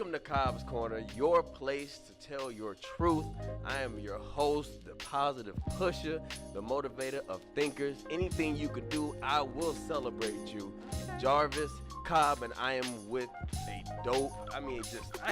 Welcome to Cobb's Corner, your place to tell your truth. I am your host, the positive pusher, the motivator of thinkers. Anything you can do, I will celebrate you. Jarvis Cobb, and I am with a dope. I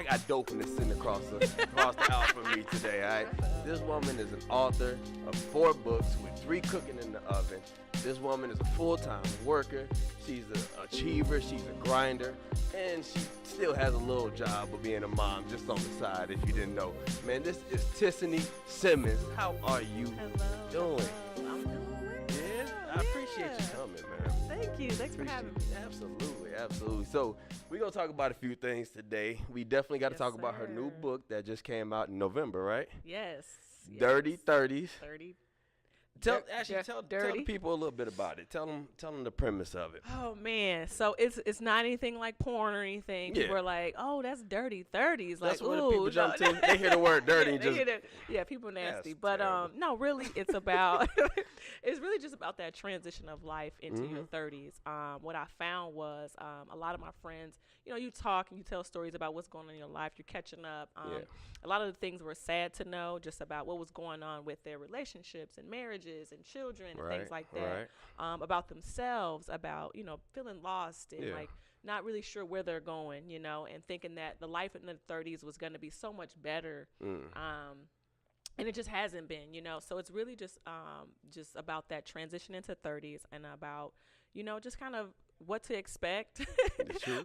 got dopeness sitting across the aisle from me today. All right, this woman is an author of 4 books with 3 cooking in the oven. This woman is a full-time worker. She's an achiever. She's a grinder, and she still has a little job of being a mom just on the side. If you didn't know, man, this is Tissanie Simmons. How are you doing? I'm doing well. Yeah, I appreciate you coming, man. Thank you. Thanks for having me. Absolutely. So we're going to talk about a few things today. We definitely got to talk about her new sir. book that just came out in November, right? Yes. Dirty 30s. 30. Tell Dirty. the people a little bit about it. Tell them the premise of it. Oh man, so it's not anything like porn or anything. Yeah. People are like, oh, that's dirty 30s. That's like, what the ooh, people jump no. to. They hear the word dirty and They just. hear that- yeah, people nasty. That's But terrible. no, really, it's about it's really just about that transition of life into your 30s. What I found was a lot of my friends, you talk and you tell stories about what's going on in your life. You're catching up. Yeah. A lot of the things were sad to know, just about what was going on with their relationships and marriages and children and things like that. About themselves, about feeling lost and like not really sure where they're going, and thinking that the life in the 30s was going to be so much better. And it just hasn't been, So it's really just about that transition into 30s and about, just kind of what to expect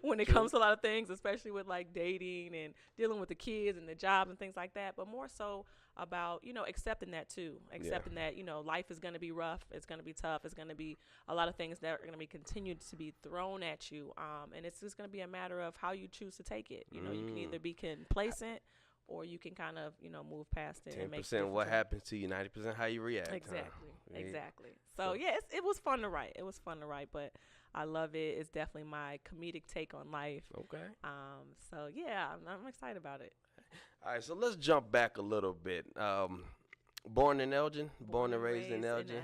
when it comes to a lot of things, especially with like dating and dealing with the kids and the jobs and things like that. But more so about, accepting that too, accepting that, life is going to be rough. It's going to be tough. It's going to be a lot of things that are going to be continued to be thrown at you. And it's just going to be a matter of how you choose to take it. You can either be complacent or you can kind of, move past it. 10% what happens to you, 90% how you react. Exactly. So yeah, it was fun to write. But I love it. It's definitely my comedic take on life. Okay. So yeah, I'm excited about it. All right, so let's jump back a little bit. Born in Elgin, born and raised in Elgin.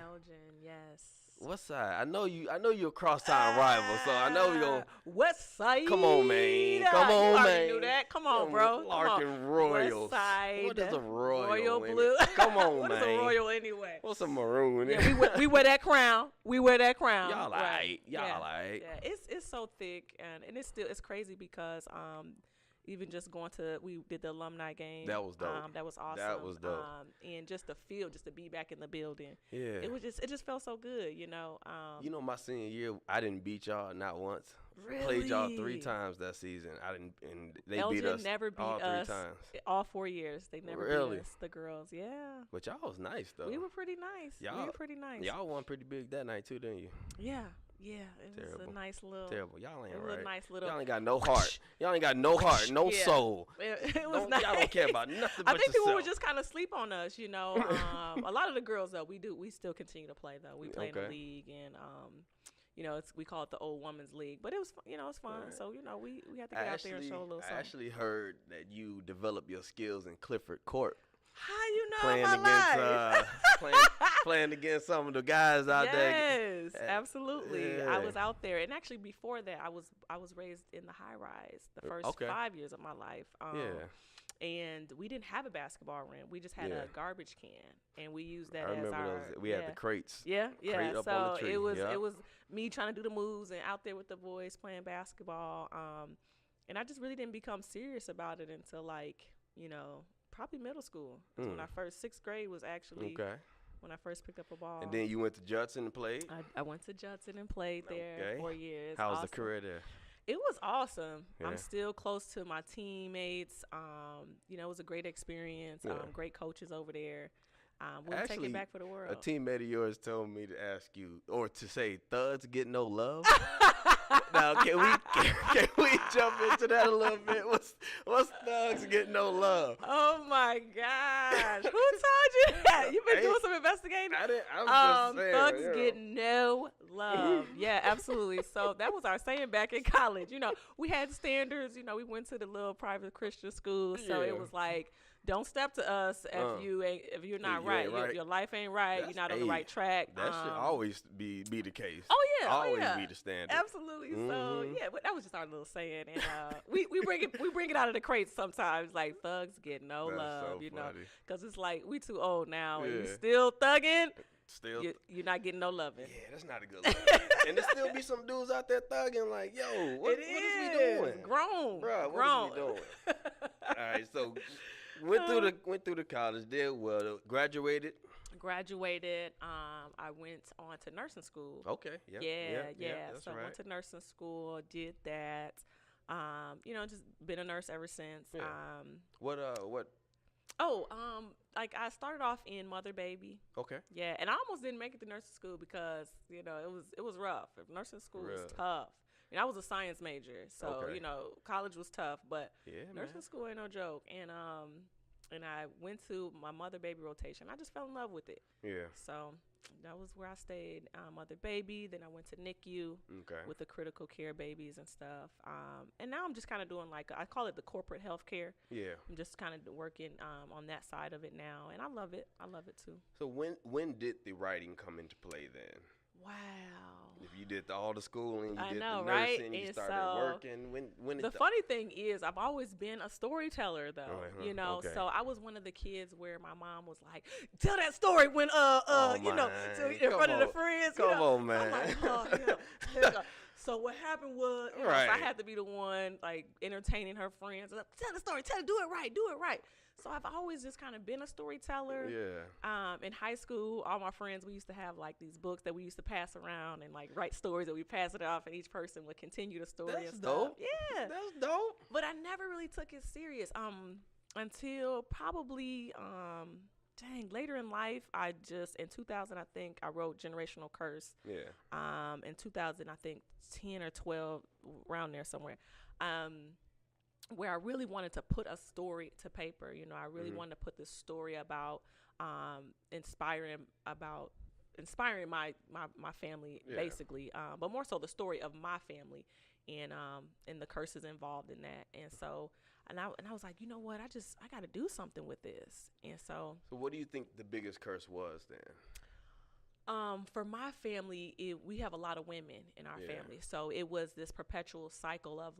Yes. What side? I know you're a cross-town rival, so I know you're going. West Side. Come on, man. You man. already knew that. Come on, bro. Larkin Royals. West Side. What is a royal? Royal in blue. it? Come on, what man. What is a royal anyway? What's a maroon? Yeah, we wear that crown. Y'all Right. alright. Yeah, it's so thick and it's crazy because even just we did the alumni game. That was dope. That was awesome. That was dope. And just to be back in the building. Yeah. It just felt so good, My senior year, I didn't beat y'all not once. Really? Played y'all 3 times that season. And they Elgin beat us never beat all 3 us times. all 4 years. They never Really? beat us, the girls. Yeah. But y'all was nice though. We were pretty nice. Y'all won pretty big that night too, didn't you? Yeah. Yeah, it was Terrible. a nice little. Terrible. Y'all ain't It was right. a nice little. Y'all ain't got no heart. Y'all ain't got no heart, no Yeah. soul. It was Y'all don't care about nothing but I think people yourself. would just kind of sleep on us, A lot of the girls though, we still continue to play though. We play in the league and we call it the old women's league, but it was it's fun. Right. So we had to get out there and show a little something. I actually heard that you developed your skills in Clifford Court. How you know Playing my life? playing against some of the guys out there. Yes, absolutely. Yeah. I was out there, and actually before that, I was raised in the high rise the first 5 years of my life. And we didn't have a basketball rim. We just had a garbage can, and we used that as our. We had the crates. Yeah. Crate up So on the tree. it was me trying to do the moves and out there with the boys playing basketball. And I just really didn't become serious about it until probably middle school. That's when I first 6th grade was actually when I first picked up a ball. And then you went to Judson and played? I went to Judson and played there 4 years. How was the career there? It was awesome. Yeah. I'm still close to my teammates. It was a great experience. Yeah. Great coaches over there. We'll take it back for the world. A teammate of yours told me to ask you, or to say, thugs get no love. Now, can we jump into that a little bit? What's thugs get no love? Oh my gosh! Who told you that? You've been doing some investigating. I was just saying. Thugs get no love. Yeah, absolutely. So that was our saying back in college. We had standards. We went to the little private Christian school, so it was like Don't step to us if you're not right. Your life ain't right. You're not on the right track. That should always be the case. Oh yeah, always be the standard. Absolutely. So yeah, but that was just our little saying, and we bring it out of the crates sometimes. Like thugs get no love, you know, because it's like we too old now, and you still thugging. Still, you're not getting no loving. Yeah, that's not a good look. And there still be some dudes out there thugging like, yo, what is we doing? Grown, bro. Grown. What is we doing? All right, so went through the college, did well, graduated. I went on to nursing school. Okay. Yeah. So I went to nursing school, did that. You know, just been a nurse ever since. Yeah. What? Like I started off in mother baby. Okay. Yeah, and I almost didn't make it to nursing school because, you know, it was rough. Nursing school was tough. And I was a science major, so you know, college was tough, but nursing school ain't no joke. And I went to my mother baby rotation. I just fell in love with it. Yeah. So that was where I stayed, mother baby. Then I went to NICU with the critical care babies and stuff. And now I'm just kind of doing I call it the corporate health care. Yeah. I'm just kind of working on that side of it now, and I love it. I love it too. So when did the writing come into play then? Wow. If you did all the schooling, you did the nursing, right? You and started working. When the funny thing is, I've always been a storyteller, though. You know, so I was one of the kids where my mom was like, "Tell that story when you know, in front of the friends." Come on, man. I'm like, oh, yeah. So what happened was, so I had to be the one entertaining her friends. Tell the story. Do it right. So I've always just kind of been a storyteller. Yeah. In high school, all my friends, we used to have these books that we used to pass around and write stories that we pass it off, and each person would continue the story. That's and dope. Stuff. Yeah. That's dope. But I never really took it serious. Until probably later in life, in 2000 I think I wrote Generational Curse. Yeah. In 2000 I think 10 or 12 around there somewhere. Where I really wanted to put a story to paper. You know, I really wanted to put this story about inspiring my family, basically, but more so the story of my family and the curses involved in that. And so and I was like, you know what, I got to do something with this. And so what do you think the biggest curse was then? For my family, we have a lot of women in our family, so it was this perpetual cycle of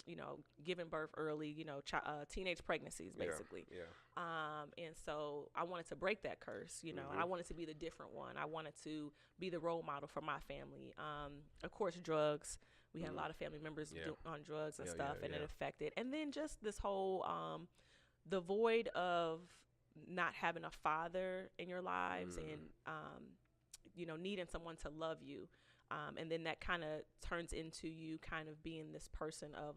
you know, giving birth early, you know, teenage pregnancies, basically. Yeah. And so I wanted to break that curse, you know, and I wanted to be the different one. I wanted to be the role model for my family. Of course, drugs. We had a lot of family members on drugs and stuff, and it affected. And then just this whole, the void of not having a father in your lives and, you know, needing someone to love you. And then that kind of turns into you kind of being this person of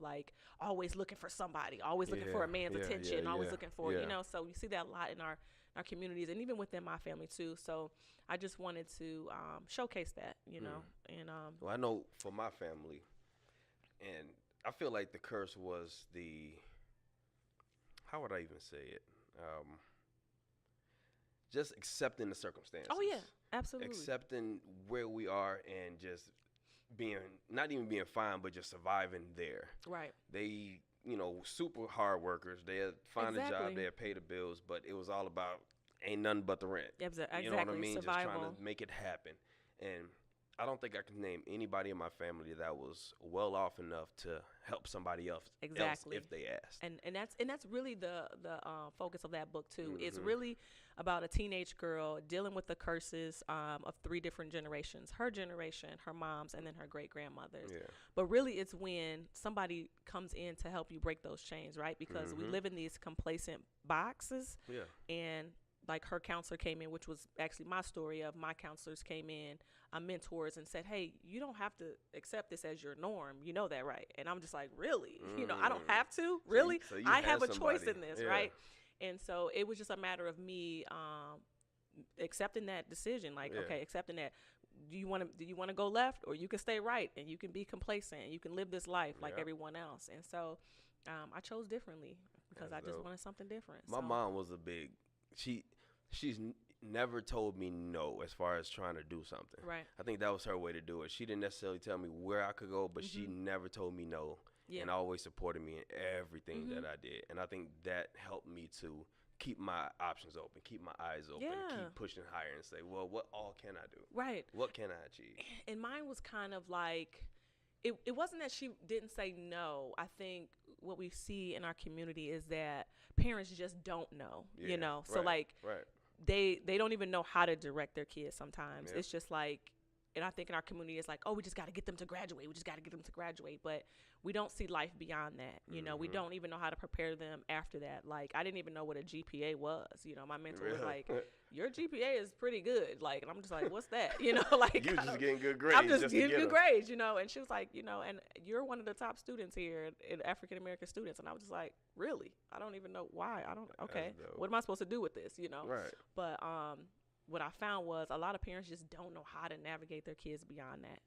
always looking for somebody, always looking for a man's attention, always looking for, you know, so we see that a lot in our communities and even within my family too. So I just wanted to showcase that, you know. And well, I know for my family, and I feel like the curse was how would I even say it? Just accepting the circumstances. Oh yeah. Absolutely. Accepting where we are and just not even being fine, but just surviving there. Right. They, you know, super hard workers. They'll find a job, they'll pay the bills, but it was all about ain't nothing but the rent. Exactly. You know what I mean? Survival. Just trying to make it happen. And I don't think I can name anybody in my family that was well off enough to help somebody else if they asked. And that's really the focus of that book too. It's really about a teenage girl dealing with the curses of 3 different generations: her generation, her mom's, and then her great grandmother's. Yeah. But really, it's when somebody comes in to help you break those chains, right? Because we live in these complacent boxes. Yeah. And her counselor came in, which was actually my story of my counselors came in, mentors, and said, hey, you don't have to accept this as your norm. You know that, right? And I'm just like, really? You know, I don't have to? Really? So I have a choice in this, right? And so it was just a matter of me accepting that decision. Okay, accepting that. Do you want to go left, or you can stay right, and you can be complacent, and you can live this life like everyone else? And so I chose differently because I just wanted something different. My mom was a big, she's never told me no as far as trying to do something. Right. I think that was her way to do it. She didn't necessarily tell me where I could go, but she never told me no. and always supported me in everything that I did. And I think that helped me to keep my options open, keep my eyes open, keep pushing higher and say, well, what all can I do? Right. What can I achieve? And mine was kind of like, it wasn't that she didn't say no. I think what we see in our community is that parents just don't know, you know? So they don't even know how to direct their kids sometimes. It's just like, and I think in our community it's like, oh, we just got to get them to graduate. We just got to get them to graduate. But we don't see life beyond that. You know, we don't even know how to prepare them after that. Like, I didn't even know what a GPA was. You know, my mentor was like, your GPA is pretty good. Like, and I'm just like, what's that? You know, like. You just getting good grades. I'm just getting good grades, you know. And she was like, you know, and you're one of the top students here, African-American students. And I was just like, really? I don't even know why. Okay. What am I supposed to do with this, you know? Right. But, what I found was a lot of parents just don't know how to navigate their kids beyond that.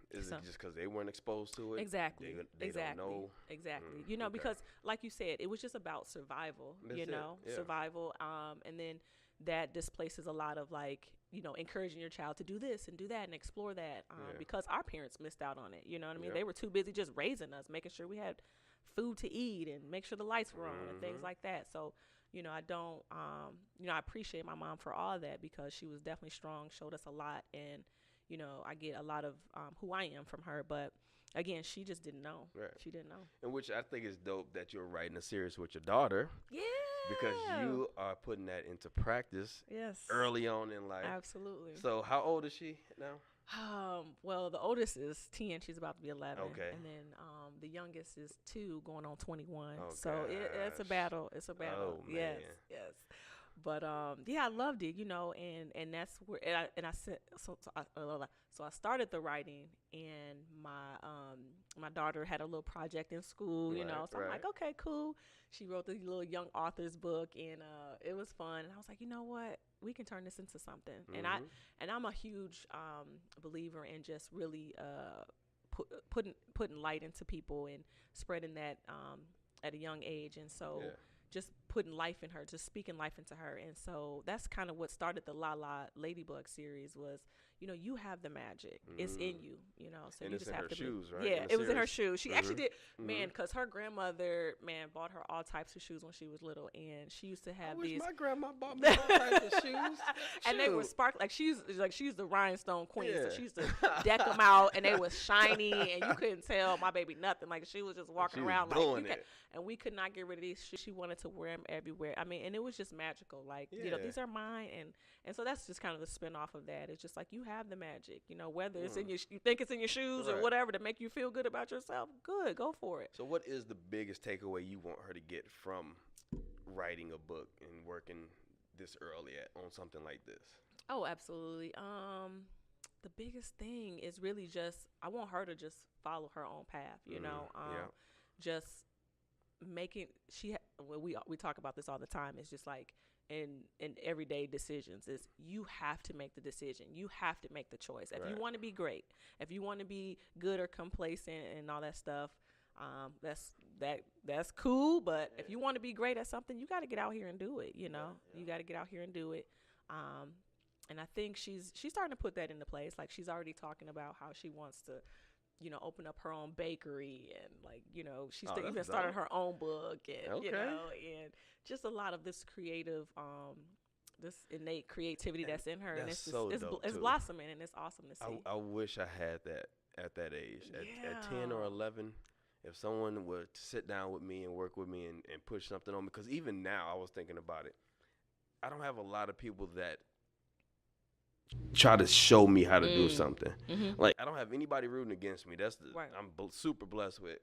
Is it just because they weren't exposed to it? Exactly. They don't know? Exactly. You know, because like you said, it was just about survival, survival. And then that displaces a lot of, like, you know, encouraging your child to do this and do that and explore that because our parents missed out on it. You know what I mean? They were too busy just raising us, making sure we had food to eat and make sure the lights were on and things like that. So, you know, I don't, you know, I appreciate my mom for all that because she was definitely strong, showed us a lot. And, you know, I get a lot of who I am from her. But, again, she just didn't know. Right. She didn't know. And which I think is dope that you're writing a series with your daughter. Yeah. Because you are putting that into practice early on in life. Absolutely. So how old is she now? Well, the oldest is 10. She's about to be 11. Okay. And then the youngest is 2 going on 21. Oh, so it's a battle. It's a battle. Oh, man. Yes. But yeah, I loved it, you know, and that's where I said so I started the writing, and my daughter had a little project in school, you know, so I'm like, okay, cool. She wrote the little young author's book, and it was fun. And I was like, you know what, we can turn this into something. And I'm a huge believer in just really putting light into people and spreading that at a young age, and so. Yeah. Just putting life in her, just speaking life into her. And so that's kind of what started the La La Ladybug series was, you know, you have the magic. It's in you, you know. So and you it's just in have her to shoes, right? Yeah, it was in her shoes. She actually did, man, because her grandmother, bought her all types of shoes when she was little. And she used to have these. My grandma bought me all types of shoes. And they were sparkly. Like she's the rhinestone queen. Yeah. So she used to deck them out, and they was shiny, and you couldn't tell my baby nothing. Like she was just walking around like, and we could not get rid of these shoes. She wanted to wear them everywhere. I mean, and it was just magical. Like, you know, these are mine. And so that's just kind of the spin off of that. It's just like you have the magic, you know, whether it's in you think it's in your shoes or whatever to make you feel good about yourself. Good, go for it. So what is the biggest takeaway you want her to get from writing a book and working this early on something like this? Oh, absolutely. The biggest thing is really just, I want her to just follow her own path, you know, just making, we talk about this all the time. It's just like in everyday decisions is you have to make the decision. You have to make the choice. If you want to be great, if you want to be good or complacent and all that stuff, that's cool. But if you want to be great at something, you got to get out here and do it. You know, you got to get out here and do it. And I think she's starting to put that into place. Like she's already talking about how she wants to, you know, open up her own bakery, and like, you know, she's even started her own book, and you know, and just a lot of this creative, this innate creativity that's in her, and it's blossoming, and it's awesome to see. I wish I had that at that age, at 10 or 11. If someone would sit down with me and work with me and push something on me, because even now I was thinking about it, I don't have a lot of people that try to show me how to do something. Like I don't have anybody rooting against me. That's I'm super blessed with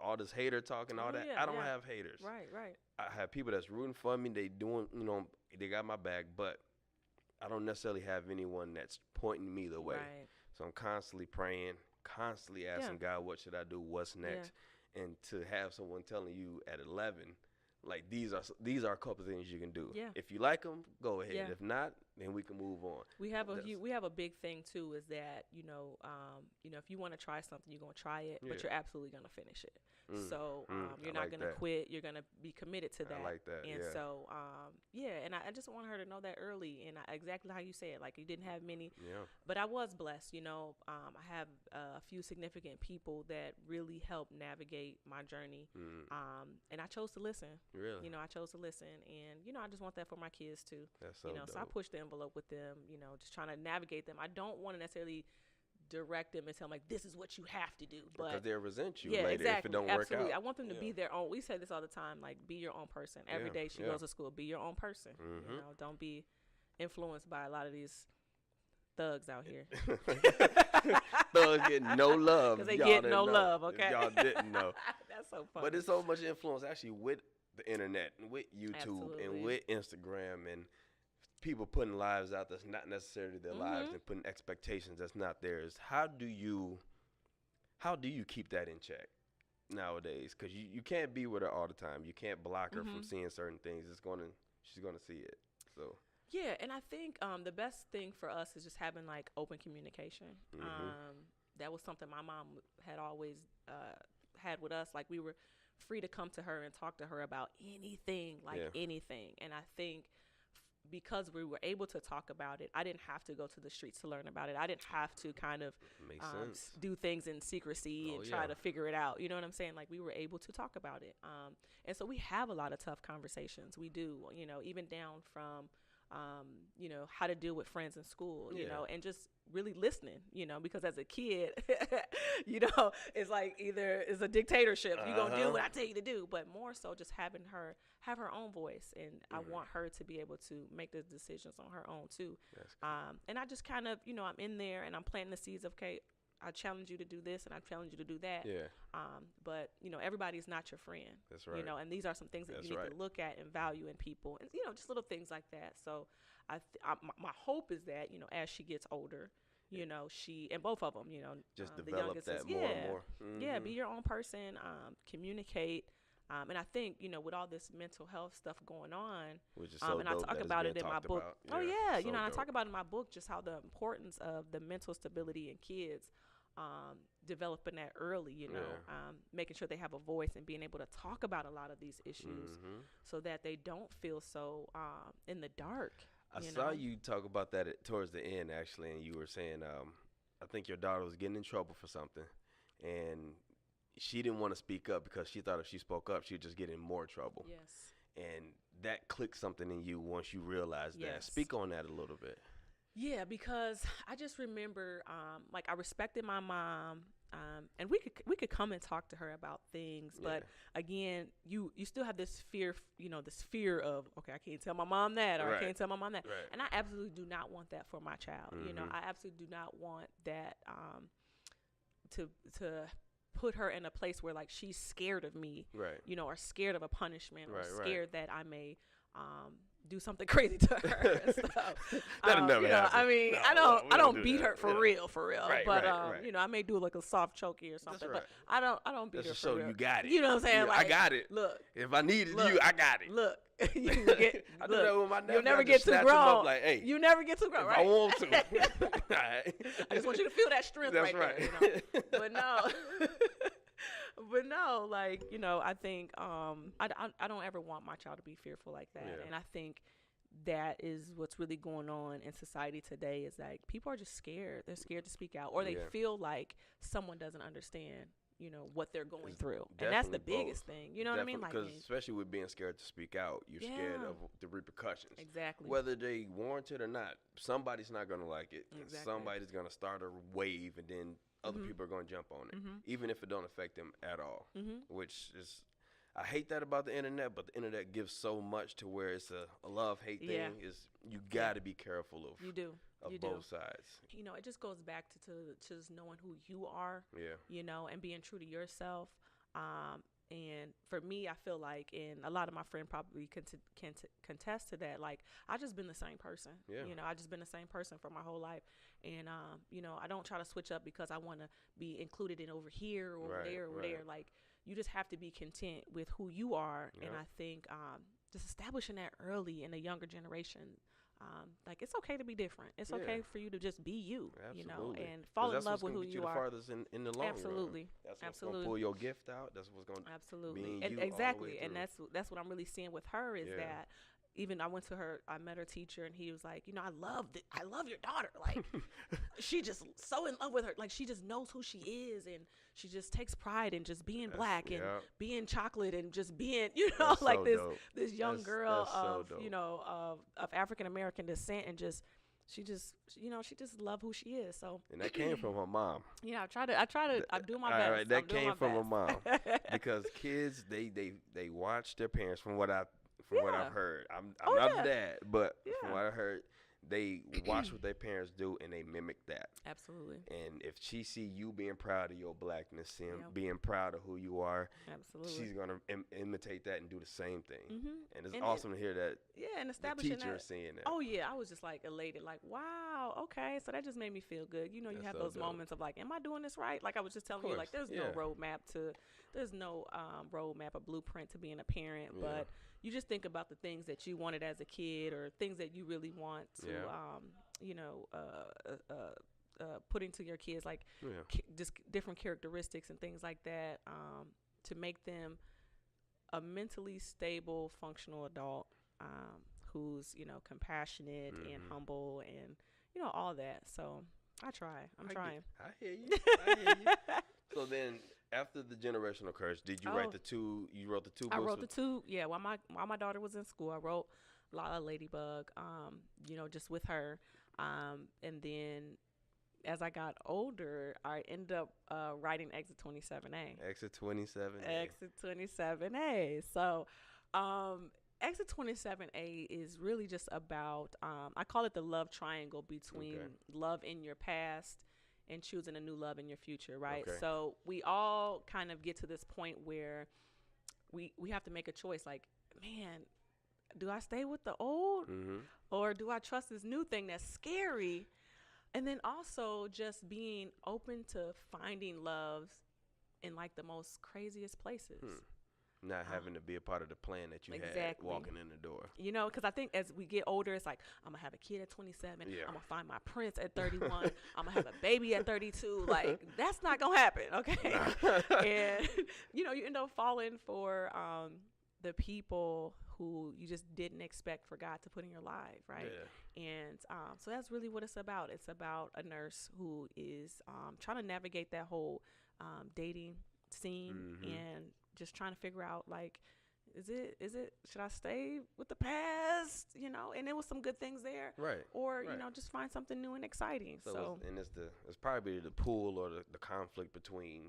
all this hater talking, all that. I don't have haters. Right. I have people that's rooting for me. They doing, you know, they got my back, but I don't necessarily have anyone that's pointing me the way. Right. So I'm constantly praying, constantly asking God, what should I do? What's next? And to have someone telling you at 11, like these are a couple of things you can do. Yeah. If you like them, go ahead. Yeah. If not, then we can move on. We have a big thing too, is that if you want to try something, you're gonna try it, but you're absolutely gonna finish it. So you're not gonna quit. You're gonna be committed to that. I like that. And so and I just want her to know that early, and exactly how you said, like you didn't have many, but I was blessed. I have a few significant people that really helped navigate my journey, and I chose to listen. Really, I chose to listen, and I just want that for my kids too. That's so dope. So I pushed the envelope with them. Just trying to navigate them. I don't want to necessarily direct them and tell them like this is what you have to do, but because they'll resent you later if it don't work out. I want them to be their own. We say this all the time, like be your own person. Every day she goes to school, be your own person. Don't be influenced by a lot of these thugs out here. Thugs get no love because they get no love. Okay, y'all didn't know. That's so funny. But there's so much influence actually with the internet and with YouTube and with Instagram and people putting lives out that's not necessarily their lives and putting expectations that's not theirs. How do you keep that in check nowadays? Because you can't be with her all the time. You can't block her from seeing certain things. She's gonna see it. So yeah, and I think the best thing for us is just having like open communication. That was something my mom had always had with us. Like we were free to come to her and talk to her about anything, anything. And I think because we were able to talk about it, I didn't have to go to the streets to learn about it. I didn't have to kind of do things in secrecy and try to figure it out. You know what I'm saying? Like we were able to talk about it. And so we have a lot of tough conversations. We do, even down from, how to deal with friends in school, and just really listening, because as a kid, it's like either it's a dictatorship. You're going to do what I tell you to do, but more so just having her have her own voice. And I want her to be able to make the decisions on her own too. And I just kind of, I'm in there and I'm planting the seeds of, okay, I challenge you to do this and I challenge you to do that. But everybody's not your friend. That's right. And these are some things that you need to look at and value in people, and just little things like that. So my hope is that as she gets older, she and both of them, just the develop youngest that says, more and more. Yeah, be your own person. Communicate. And I think, with all this mental health stuff going on, which is so and I talk about it in my book. So and I talk about it in my book just how the importance of the mental stability in kids, developing that early, making sure they have a voice and being able to talk about a lot of these issues so that they don't feel so in the dark. I saw you talk about that towards the end, actually, and you were saying, I think your daughter was getting in trouble for something, and she didn't want to speak up because she thought if she spoke up, she'd just get in more trouble. Yes. And that clicked something in you once you realized that. Speak on that a little bit. Yeah, because I just remember, I respected my mom, and we could come and talk to her about things, but again, you still have this fear, this fear of, okay, I can't tell my mom that, or I can't tell my mom that, and I absolutely do not want that for my child. I absolutely do not want that to put her in a place where like she's scared of me, or scared of a punishment, or scared that I may do something crazy to her and stuff. That'll never happen. I mean, no, I don't beat that. her for real. But I may do like a soft chokey or something. That's but I don't beat her for real. So you got it. You know what I'm saying? Yeah, like, I got it. Look, if I needed you, I got it. Look, you get. I do that with my nephew. You'll never I get too grown. Like, hey, you never get too grown, if right? I want to. I just want you to feel that strength That's right there. But no. But no, like, I think I don't ever want my child to be fearful like that. And I think that is what's really going on in society today, is like people are just scared. They're scared to speak out, or they feel like someone doesn't understand, what they're going through. And that's the biggest thing. You know what I mean? Like, because especially with being scared to speak out, you're scared of the repercussions. Exactly. Whether they warrant it or not, somebody's not going to like it. Exactly. Somebody's going to start a wave, and then other people are going to jump on it, even if it don't affect them at all, which is, I hate that about the internet, but the internet gives so much to where it's a love-hate thing. Is you got to be careful of. You do. Of both sides. It just goes back to just knowing who you are, and being true to yourself. And for me, I feel like, and a lot of my friends probably can contest to that, like, I've just been the same person. I've just been the same person for my whole life. And, I don't try to switch up because I want to be included in over here or over there or over there. Like, you just have to be content with who you are. Yep. And I think just establishing that early in the younger generation. Like, it's okay to be different. It's okay for you to just be you, Absolutely. you know, and fall in love with who you are. That's farthest in the long Absolutely. run. That's what's Absolutely. going to pull your gift out. That's what's going to Absolutely. be in And you exactly. all the way And through. that's what I'm really seeing with her is that even I met her teacher, and he was like, you know, I love your daughter. Like, she just so in love with her. Like, she just knows who she is, and she just takes pride in just being black and being chocolate and just being, you know, That's like so this young girl that's so of, dope. you know, of African American descent, and she just love who she is. So, and that came from her mom. Yeah, I do my best. All right, that came from her best. mom. Because kids, they watch their parents from what I've heard. I'm not the dad, but from what I heard, they watch what their parents do and they mimic that. Absolutely. And if she see you being proud of your blackness and being proud of who you are, she's gonna imitate that and do the same thing. And it's awesome to hear that. Yeah, and establishing the teacher that. is seeing that. Oh yeah, I was just like elated, like, wow, okay, so that just made me feel good. You know, you have those moments of like, am I doing this right? Like I was just telling you, like, there's no roadmap, a blueprint to being a parent, but you just think about the things that you wanted as a kid or things that you really want to, put into your kids, like just different characteristics and things like that, to make them a mentally stable, functional adult, who's, you know, compassionate and humble and, you know, all that. So I'm trying. I hear you. So then, after the generational curse, did you write the two? You wrote the two books? I wrote the two. Yeah, while my daughter was in school, I wrote Lala Ladybug. You know, just with her. And then as I got older, I ended up writing Exit 27A. Exit 27A. Exit 27A. So, Exit 27A is really just about, I call it the love triangle between love in your past and choosing a new love in your future, right? Okay. So we all kind of get to this point where we have to make a choice, like, man, do I stay with the old or do I trust this new thing that's scary? And then also just being open to finding loves in like the most craziest places. Not having to be a part of the plan that you had walking in the door. You know, because I think as we get older, it's like, I'm going to have a kid at 27. Yeah. I'm going to find my prince at 31. I'm going to have a baby at 32. Like, that's not going to happen, okay? And, you know, you end up falling for the people who you just didn't expect for God to put in your life, right? Yeah. And so that's really what it's about. It's about a nurse who is trying to navigate that whole dating scene and just trying to figure out, like, is it should I stay with the past, you know, and there was some good things there, right? Or you know, just find something new and exciting. So it's probably the pull or the conflict between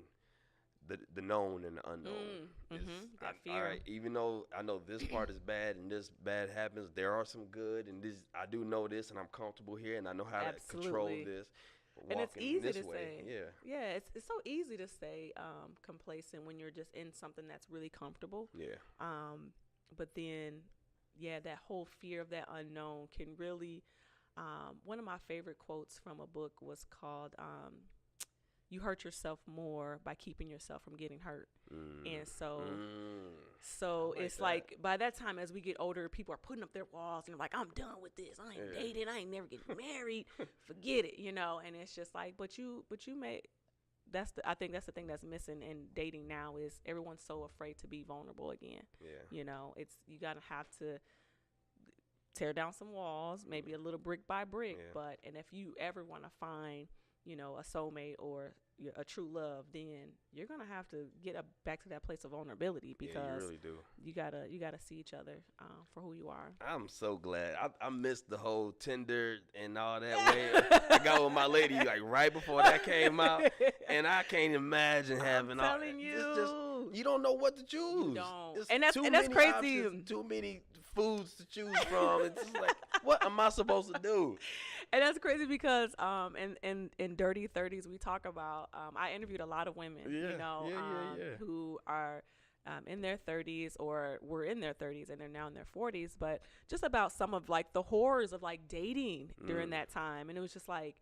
the known and the unknown. That fear. All right, even though I know this part is bad and this bad happens, there are some good, and this I do know this, and I'm comfortable here, and I know how to control this. And it's easy to say. Yeah, it's so easy to stay complacent when you're just in something that's really comfortable. Yeah. But then, that whole fear of that unknown can really. One of my favorite quotes from a book was called "You hurt yourself more by keeping yourself from getting hurt." And so it's like by that time, as we get older, people are putting up their walls and they're like, I'm done with this. I ain't dating. I ain't never getting married. Forget it, you know. And it's just like, but you may. I think that's the thing that's missing in dating now is everyone's so afraid to be vulnerable again. Yeah. You know, you gotta have to tear down some walls, maybe a little brick by brick. And if you ever want to find, you know, a soulmate or a true love, then you're gonna have to get back to that place of vulnerability because you really do. You gotta see each other for who you are. I'm so glad. I missed the whole Tinder and all that way. I got with my lady like right before that came out, and I can't imagine having. I'm telling you, you don't know what to choose. You don't. It's and that's crazy. Options, too many foods to choose from. It's just like, what am I supposed to do? And that's crazy because in Dirty 30s we talk about I interviewed a lot of women, who are in their 30s or were in their 30s and they're now in their 40s, but just about some of like the horrors of like dating during that time. And it was just like,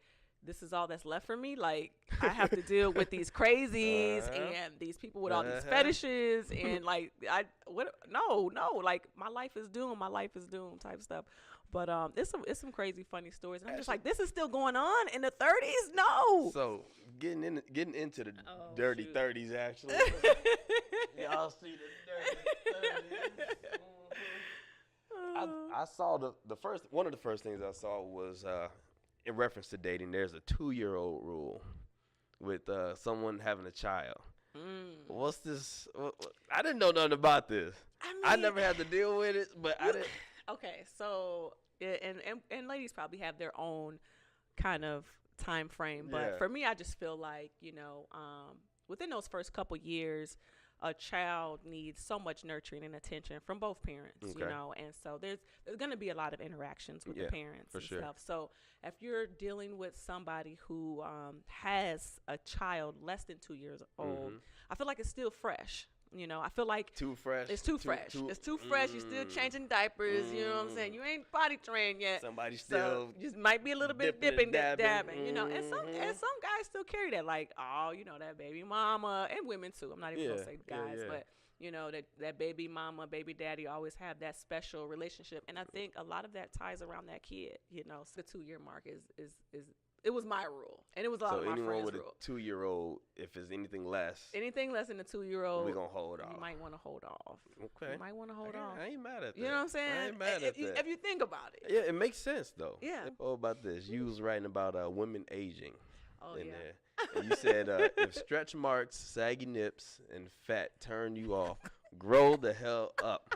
this is all that's left for me. Like, I have to deal with these crazies and these people with all these fetishes and like, no, like my life is doomed. My life is doomed type stuff. But it's some crazy funny stories. And I'm just like, this is still going on in the 30s? No. So getting into the dirty 30s actually. Y'all see the dirty 30s. I saw one of the first things I saw was in reference to dating. There's a 2-year-old rule with someone having a child. What's this? I didn't know nothing about this. I never had to deal with it, but I didn't. Okay, so and ladies probably have their own kind of time frame, but for me, I just feel like, you know, within those first couple years, a child needs so much nurturing and attention from both parents, you know, and so there's going to be a lot of interactions with the parents and stuff. So if you're dealing with somebody who has a child less than 2 years old, I feel like it's still fresh. You know, I feel like too fresh. It's too fresh. It's too fresh. You're still changing diapers. You know what I'm saying? You ain't potty trained yet. Somebody still just might be a little bit dipping, dabbing. You know, and some guys still carry that, like, oh, you know, that baby mama, and women too. I'm not even gonna say guys, but you know, that baby mama, baby daddy always have that special relationship, and I think a lot of that ties around that kid. You know, so the 2-year mark is. It was my rule, and it was a lot of my friends' rule. So anyone with a 2-year-old, if it's anything less than a 2-year-old, we're going to hold off. You might want to hold off. Okay. You might want to hold off. I ain't mad at that. You know what I'm saying? I ain't mad at that. If you think about it. Yeah, it makes sense, though. Yeah. What about this? You was writing about women aging in there. Oh, And you said, if stretch marks, saggy nips, and fat turn you off, grow the hell up.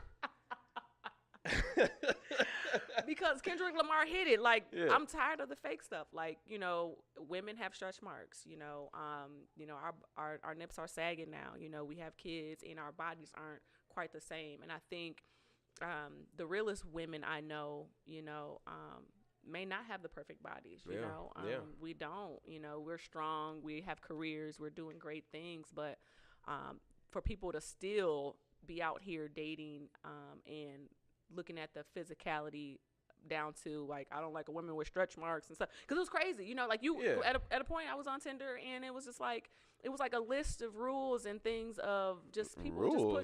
Because Kendrick Lamar hit it. Like, I'm tired of the fake stuff. Like, you know, women have stretch marks. You know, our nips are sagging now. You know, we have kids and our bodies aren't quite the same. And I think the realest women I know, you know, may not have the perfect bodies. You know, we don't. You know, we're strong. We have careers. We're doing great things. But for people to still be out here dating and looking at the physicality down to, like, I don't like a woman with stretch marks and stuff, because it was crazy, you know, like at a point I was on Tinder and it was just like, it was like a list of rules and things of just people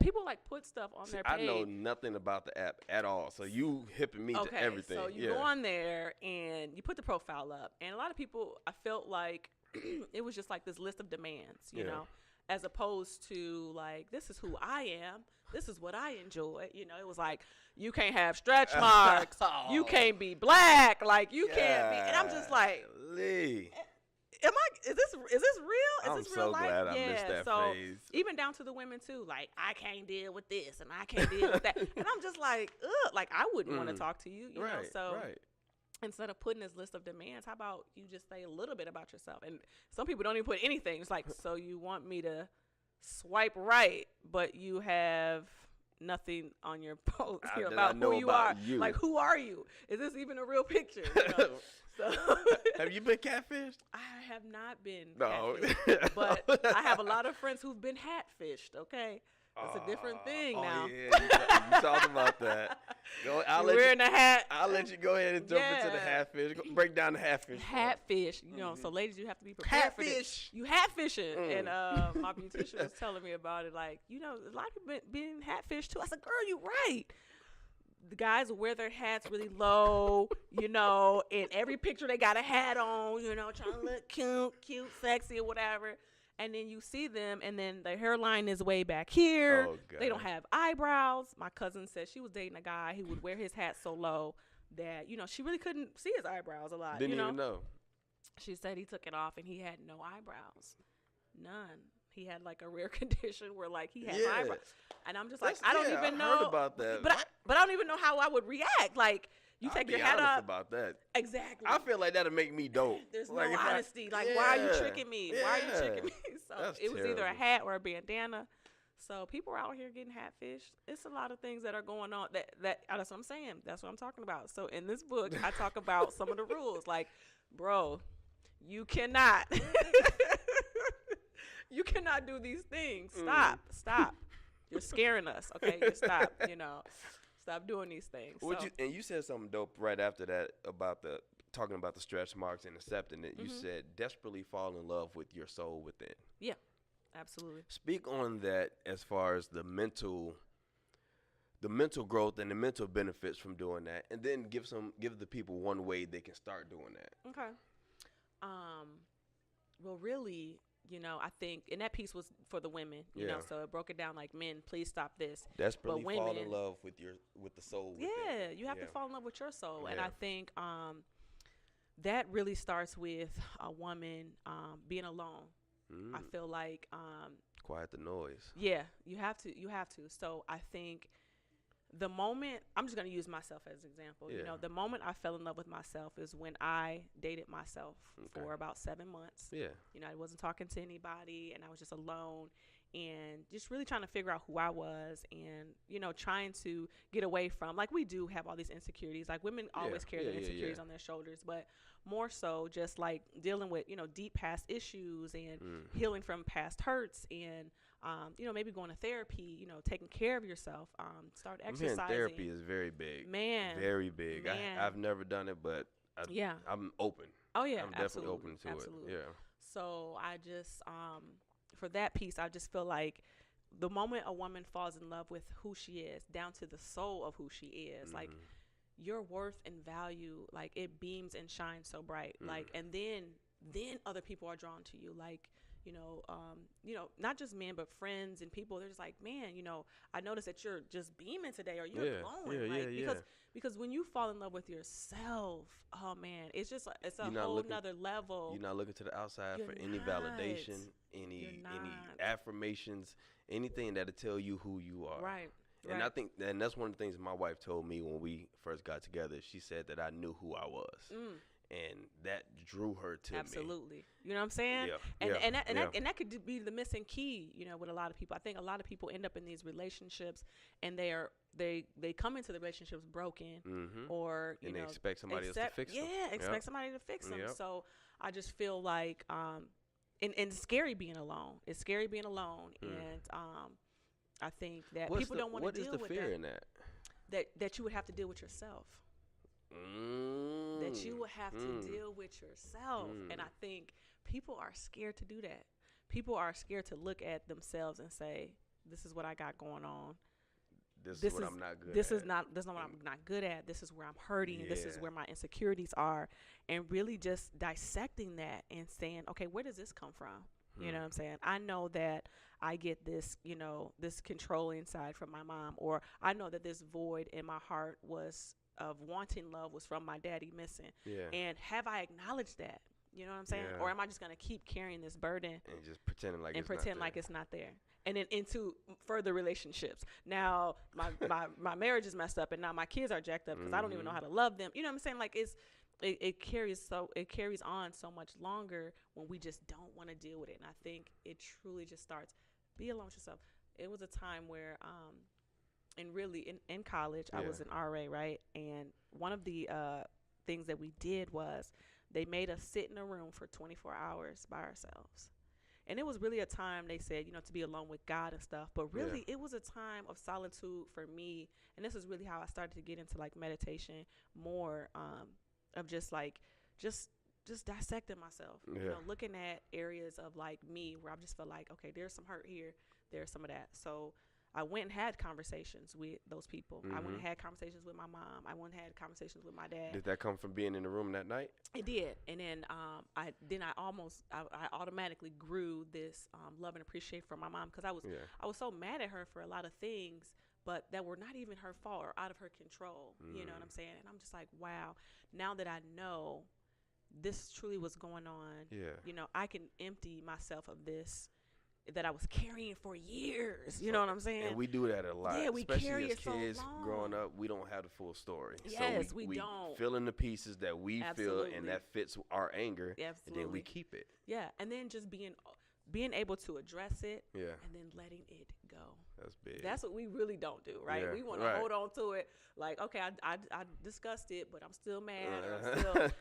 people like put stuff on their page. I know nothing about the app at all, so you hipping me to everything. So you go on there and you put the profile up, and a lot of people, I felt like it was just like this list of demands, you know, as opposed to like, this is who I am, this is what I enjoy. You know, it was like, you can't have stretch marks, you can't be black, like you can't be, and I'm just like, is this real? Is this real life? I'm so glad I missed that phase. Even down to the women too, like, I can't deal with this and I can't deal with that, and I'm just like, ugh, like I wouldn't want to talk to you, you know. So instead of putting this list of demands, how about you just say a little bit about yourself? And some people don't even put anything. It's like, so you want me to swipe right, but you have nothing on your post about who you are. Like, who are you? Is this even a real picture? You know? So have you been catfished? I have not been catfished, but I have a lot of friends who've been hatfished, okay? That's a different thing now. Yeah, you talked about that. Wearing a hat. I'll let you go ahead and jump into the hatfish. Break down the hatfish. Hatfish. You know, so ladies, you have to be prepared for this. You hatfishing. And my beautician was telling me about it. Like, you know, a lot of people being hatfished too. I said, girl, you right. The guys will wear their hats really low, you know, in every picture they got a hat on, you know, trying to look cute, sexy or whatever. And then you see them, and then their hairline is way back here. Oh, they don't have eyebrows. My cousin said she was dating a guy who would wear his hat so low that, you know, she really couldn't see his eyebrows a lot. Didn't even know. She said he took it off, and he had no eyebrows. None. He had, like, a rare condition where, like, he had eyebrows. And I'm just like, I don't even know. I heard about that. But I don't even know how I would react. Like, you take your hat off. About that. Exactly. I feel like that'll make me dope. There's no honesty. Like, why are you tricking me? Why are you tricking me? So it was either a hat or a bandana. So people are out here getting hatfished. It's a lot of things that are going on. That's what I'm saying. That's what I'm talking about. So in this book, I talk about some of the rules. Like, bro, you cannot. You cannot do these things. Stop. You're scaring us. Okay, just stop. You know. Stop doing these things. And you said something dope right after that about the talking about the stretch marks and accepting it, you said desperately fall in love with your soul within. Yeah, absolutely. Speak on that as far as the mental growth and the mental benefits from doing that, and then give the people one way they can start doing that. Okay. Well, really, I think, and that piece was for the women, you know, so it broke it down like, men, please stop this. Desperately but women, fall in love with the soul within. Yeah, you have to fall in love with your soul. And I think that really starts with a woman being alone. I feel like quiet the noise. Yeah, you have to. So I think the moment, I'm just going to use myself as an example. Yeah. You know, the moment I fell in love with myself is when I dated myself for about 7 months. Yeah. You know, I wasn't talking to anybody, and I was just alone and just really trying to figure out who I was, and, you know, trying to get away from, like, we do have all these insecurities. Like, women always carry their insecurities on their shoulders, but more so just like dealing with, you know, deep past issues and healing from past hurts, and you know, maybe going to therapy, you know, taking care of yourself, start exercising. Therapy is very big. Man. Very big. Man. I've never done it, but I'm open. Oh, yeah. I'm definitely open to it. Yeah. So I just, for that piece, I just feel like the moment a woman falls in love with who she is, down to the soul of who she is, like, your worth and value, like, it beams and shines so bright. Like, and then other people are drawn to you. Like, you know, not just men, but friends and people. They're just like, man, you know, I noticed that you're just beaming today, or you're glowing. Because when you fall in love with yourself, oh man, it's just it's a whole nother level. You're not looking to the outside for any validation, any affirmations, anything that'll tell you who you are. Right. And I think, and that's one of the things my wife told me when we first got together. She said that I knew who I was. And that drew her to me. Absolutely. You know what I'm saying? Yeah. And that could be the missing key, you know, with a lot of people. I think a lot of people end up in these relationships, and they come into the relationships broken, or you know, they expect somebody else to fix them. Yeah, expect somebody to fix them. So I just feel like and it's scary being alone. It's scary being alone, and I think that people don't want to deal with that. What is the fear in that? That you would have to deal with yourself. That you will have to deal with yourself. And I think people are scared to do that. People are scared to look at themselves and say, this is what I got going on. This is what I'm not good at. This is not what I'm not good at. This is where I'm hurting. Yeah. This is where my insecurities are. And really just dissecting that and saying, okay, where does this come from? You know what I'm saying? I know that I get this, you know, this controlling side from my mom, or I know that this void in my heart of wanting love was from my daddy missing. Yeah. And have I acknowledged that? You know what I'm saying? Yeah. Or am I just going to keep carrying this burden and just pretending like it's not there? And then into further relationships. Now my marriage is messed up, and now my kids are jacked up because I don't even know how to love them. You know what I'm saying? Like it carries on so much longer when we just don't want to deal with it. And I think it truly just starts, be alone with yourself. It was a time where and really in college, I was an RA, right? And one of the things that we did was they made us sit in a room for 24 hours by ourselves. And it was really a time, they said, you know, to be alone with God and stuff. But really, it was a time of solitude for me. And this is really how I started to get into, like, meditation more, of just dissecting myself. You know, looking at areas of, like, me where I just feel like, okay, there's some hurt here. There's some of that. So I went and had conversations with those people. I went and had conversations with my mom. I went and had conversations with my dad. Did that come from being in the room that night? It did. And then I automatically grew this love and appreciation for my mom, because I was so mad at her for a lot of things, but that were not even her fault or out of her control. You know what I'm saying? And I'm just like, wow, now that I know this truly was going on, you know, I can empty myself of this that I was carrying for years. You know what I'm saying? And we do that a lot. Yeah, we especially carry as it kids so long. Growing up, we don't have the full story. Yes, so we don't. Fill in the pieces that we feel, and that fits our anger. Absolutely. And then we keep it. Yeah, and then just being able to address it, and then letting it go. That's big. That's what we really don't do, right? We want to hold on to it. Like, okay, I discussed it, but I'm still mad.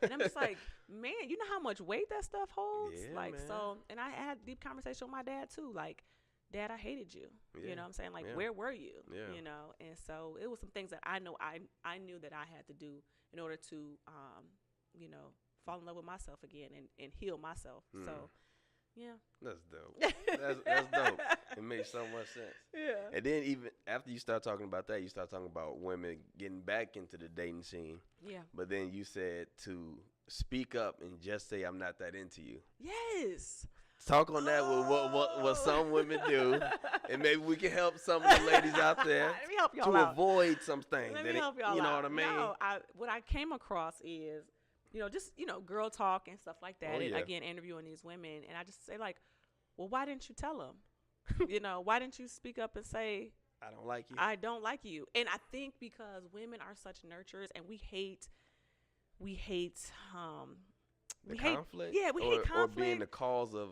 And I'm just like, man, you know how much weight that stuff holds? Yeah, like, man. So, and I had a deep conversation with my dad too. Like, Dad, I hated you. You know what I'm saying? Like, where were you? You know? And so it was some things that I know I knew that I had to do in order to fall in love with myself again and heal myself. So, yeah. That's dope. That's dope. It makes so much sense. Yeah. And then even after you start talking about that, you start talking about women getting back into the dating scene. Yeah. But then you said to speak up and just say, I'm not that into you. Yes. Talk on that with what some women do, and maybe we can help some of the ladies out there Let me help y'all to out. avoid some things. Let me help y'all out. You know what I mean? No, what I came across is, just, girl talk and stuff like that. Oh, yeah. And again, interviewing these women. And I just say, like, well, why didn't you tell them? Why didn't you speak up and say, I don't like you. I don't like you. And I think because women are such nurturers and we hate conflict? Yeah, we hate conflict. Or being the cause of.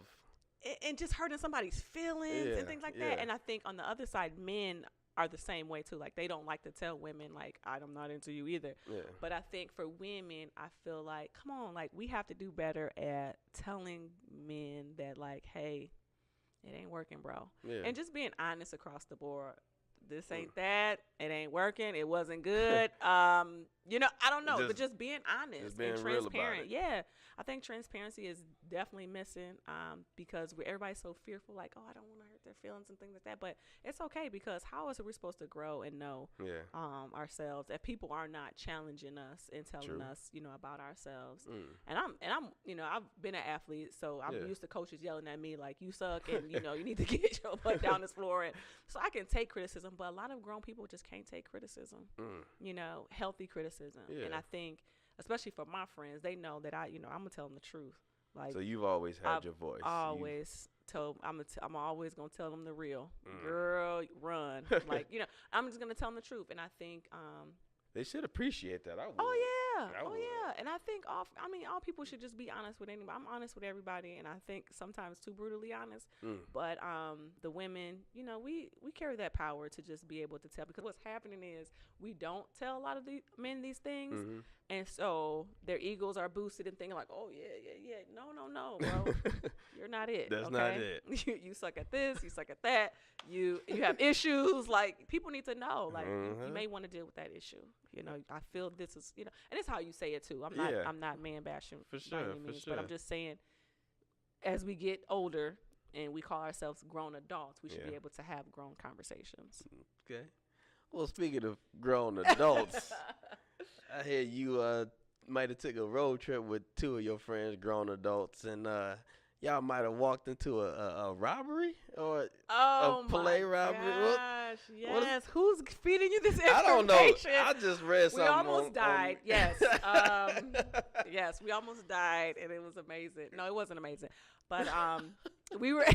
And just hurting somebody's feelings and things like that. And I think on the other side, men are the same way too. Like, they don't like to tell women, like, I'm not into you either. Yeah. But I think for women, I feel like, come on, like, we have to do better at telling men that, like, hey, it ain't working, bro. Yeah. And just being honest across the board. This ain't that. It ain't working. It wasn't good. I don't know. But just being honest just being and real about transparent. it. Yeah. I think transparency is definitely missing because everybody's so fearful, like, oh, I don't want to hurt their feelings and things like that. But it's okay, because how else are we supposed to grow and know ourselves if people are not challenging us and telling us, about ourselves? And I've been an athlete, so I'm used to coaches yelling at me like, you suck, and you need to get your butt down this floor. And so I can take criticism, but a lot of grown people just can't take criticism. Healthy criticism. Yeah. And I think, especially for my friends, they know that I'm gonna tell them the truth. Like, so you've always had your voice. I'm always gonna tell them the real. Girl, run. Like, I'm just gonna tell them the truth. And I think they should appreciate that. I would. Oh yeah. I would. Yeah. And I think all people should just be honest with anybody. I'm honest with everybody, and I think sometimes too brutally honest. But the women, we carry that power to just be able to tell, because what's happening is we don't tell a lot of the men these things, and so their egos are boosted and thinking like, oh yeah. No, bro, you're not it. That's okay? not it. You suck at this. You suck at that. You have issues. Like, people need to know. Like, you may want to deal with that issue. I feel this is, and it's how you say it too. I'm not man bashing for sure, by any means, sure. but I'm just saying, as we get older and we call ourselves grown adults, we should be able to have grown conversations. Okay. Well, speaking of grown adults, I hear you might have took a road trip with two of your friends, grown adults, and y'all might have walked into a robbery or a play robbery. Gosh, yes. Who's feeding you this information? I don't know. I just read something. We almost died. Yes. Yes, we almost died, and it was amazing. No, it wasn't amazing, but we were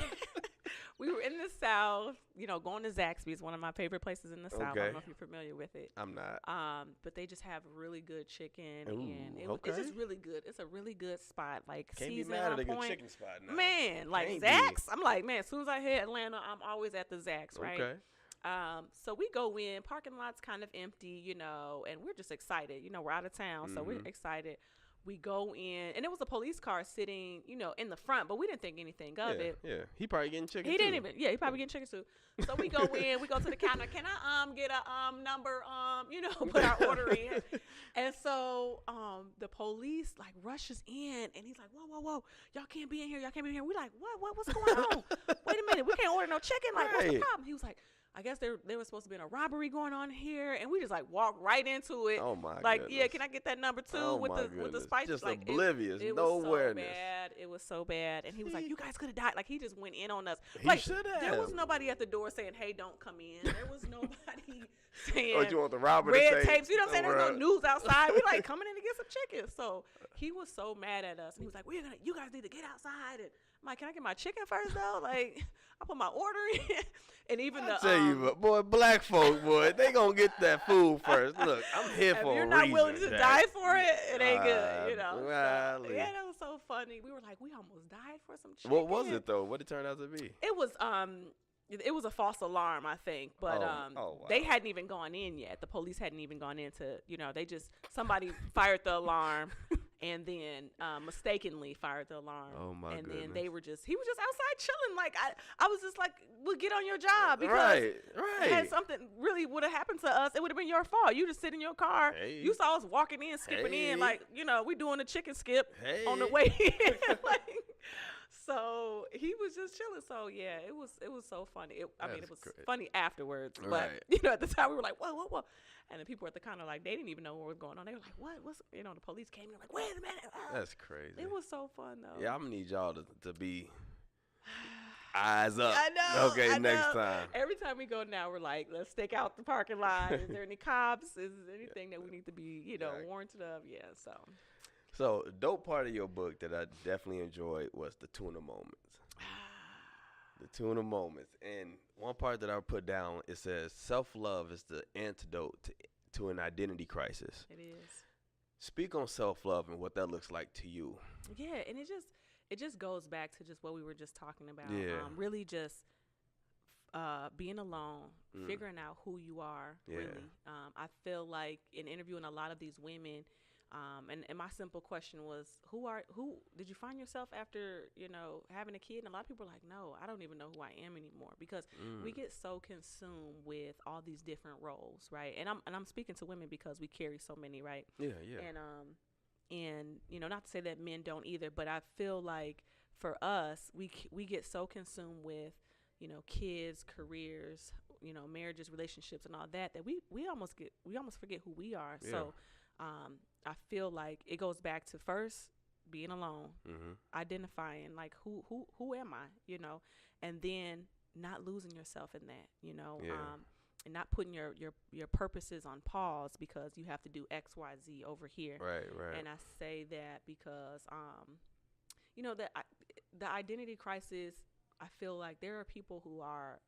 we were in the South. Going to Zaxby's, one of my favorite places in the South. I don't know if you're familiar with it. I'm not. But they just have really good chicken, Ooh, and it's just really good. It's a really good spot. Like, can't be season mad on at a point. good chicken spot now. Man, like Can't Zax. I'm like, man, as soon as I hit Atlanta, I'm always at the Zax, right? Okay. So we go in, parking lot's kind of empty, and we're just excited. We're out of town, so we're excited. We go in, and there was a police car sitting, in the front, but we didn't think anything of it. Yeah, he probably getting chicken. He didn't even. Yeah, he probably getting chicken too. So we go in, we go to the counter. Can I get a number? Put our order in. And so the police like rushes in, and he's like, whoa, y'all can't be in here. We like, what's going on? Wait a minute, we can't order no chicken. Like, what's the problem? He was like, I guess there was supposed to be a robbery going on here, and we just like walked right into it. Oh my! Like, goodness. Yeah, can I get that number two with the spices? Just like, oblivious, it no was awareness. So bad. It was so bad, and he was like, "You guys could have died." Like, he just went in on us. He like, should have. There was nobody at the door saying, "Hey, don't come in." There was nobody saying, "Oh, you want the robber red to say, tapes?" You know what I'm saying? There's no news outside. We like coming in to get some chicken. So he was so mad at us, and he was like, You guys need to get outside." And I'm like, "Can I get my chicken first though?" Like, I put my order in, and even I tell you, boy, black folk, boy, they gonna get that food first. Look, I'm here for a reason. If you're not willing to die for it, it ain't good, So, yeah, that was so funny. We were like, we almost died for some chicken. What was it though? What did it turn out to be? It was a false alarm, I think, but wow. They hadn't even gone in yet. The police hadn't even gone in to, they just, somebody fired the alarm, and then mistakenly fired the alarm. Oh my and goodness. Then he was just outside chilling. Like I was just like, well, get on your job, because right. had something really would have happened to us, it would have been your fault. You just sit in your car. Hey. You saw us walking in, skipping in, like, you know, we doing a chicken skip on the way in. Like, so he was just chilling. So yeah, it was so funny. It was funny afterwards, but you know, at the time we were like, whoa. And the people were at the counter like, they didn't even know what was going on. They were like, what's, you know, the police came in, like, wait a minute. That's crazy. It was so fun though. Yeah, I'm gonna need y'all to be eyes up. I know. Okay, next time. Every time we go now, we're like, let's stake out the parking lot. Is there any cops? Is there anything that we need to be, you know, warranted of? Yeah, So, the dope part of your book that I definitely enjoyed was the tuna moments. The tuna moments. And one part that I put down, it says, self-love is the antidote to an identity crisis. it is. Speak on self-love and what that looks like to you. Yeah, and it just goes back to just what we were just talking about. Yeah. Really just being alone, figuring out who you are, really. I feel like in interviewing a lot of these women, and my simple question was, who did you find yourself after, you know, having a kid? And a lot of people are like, no, I don't even know who I am anymore, because we get so consumed with all these different roles, right? And I'm speaking to women because we carry so many, right? Yeah. And you know, not to say that men don't either, but I feel like for us, we get so consumed with, you know, kids, careers, you know, marriages, relationships, and all that we almost forget who we are. Yeah. So I feel like it goes back to first being alone, identifying like who am I, you know, and then not losing yourself in that, you know, and not putting your purposes on pause because you have to do X, Y, Z over here. Right. And I say that because you know, the identity crisis, I feel like there are people who are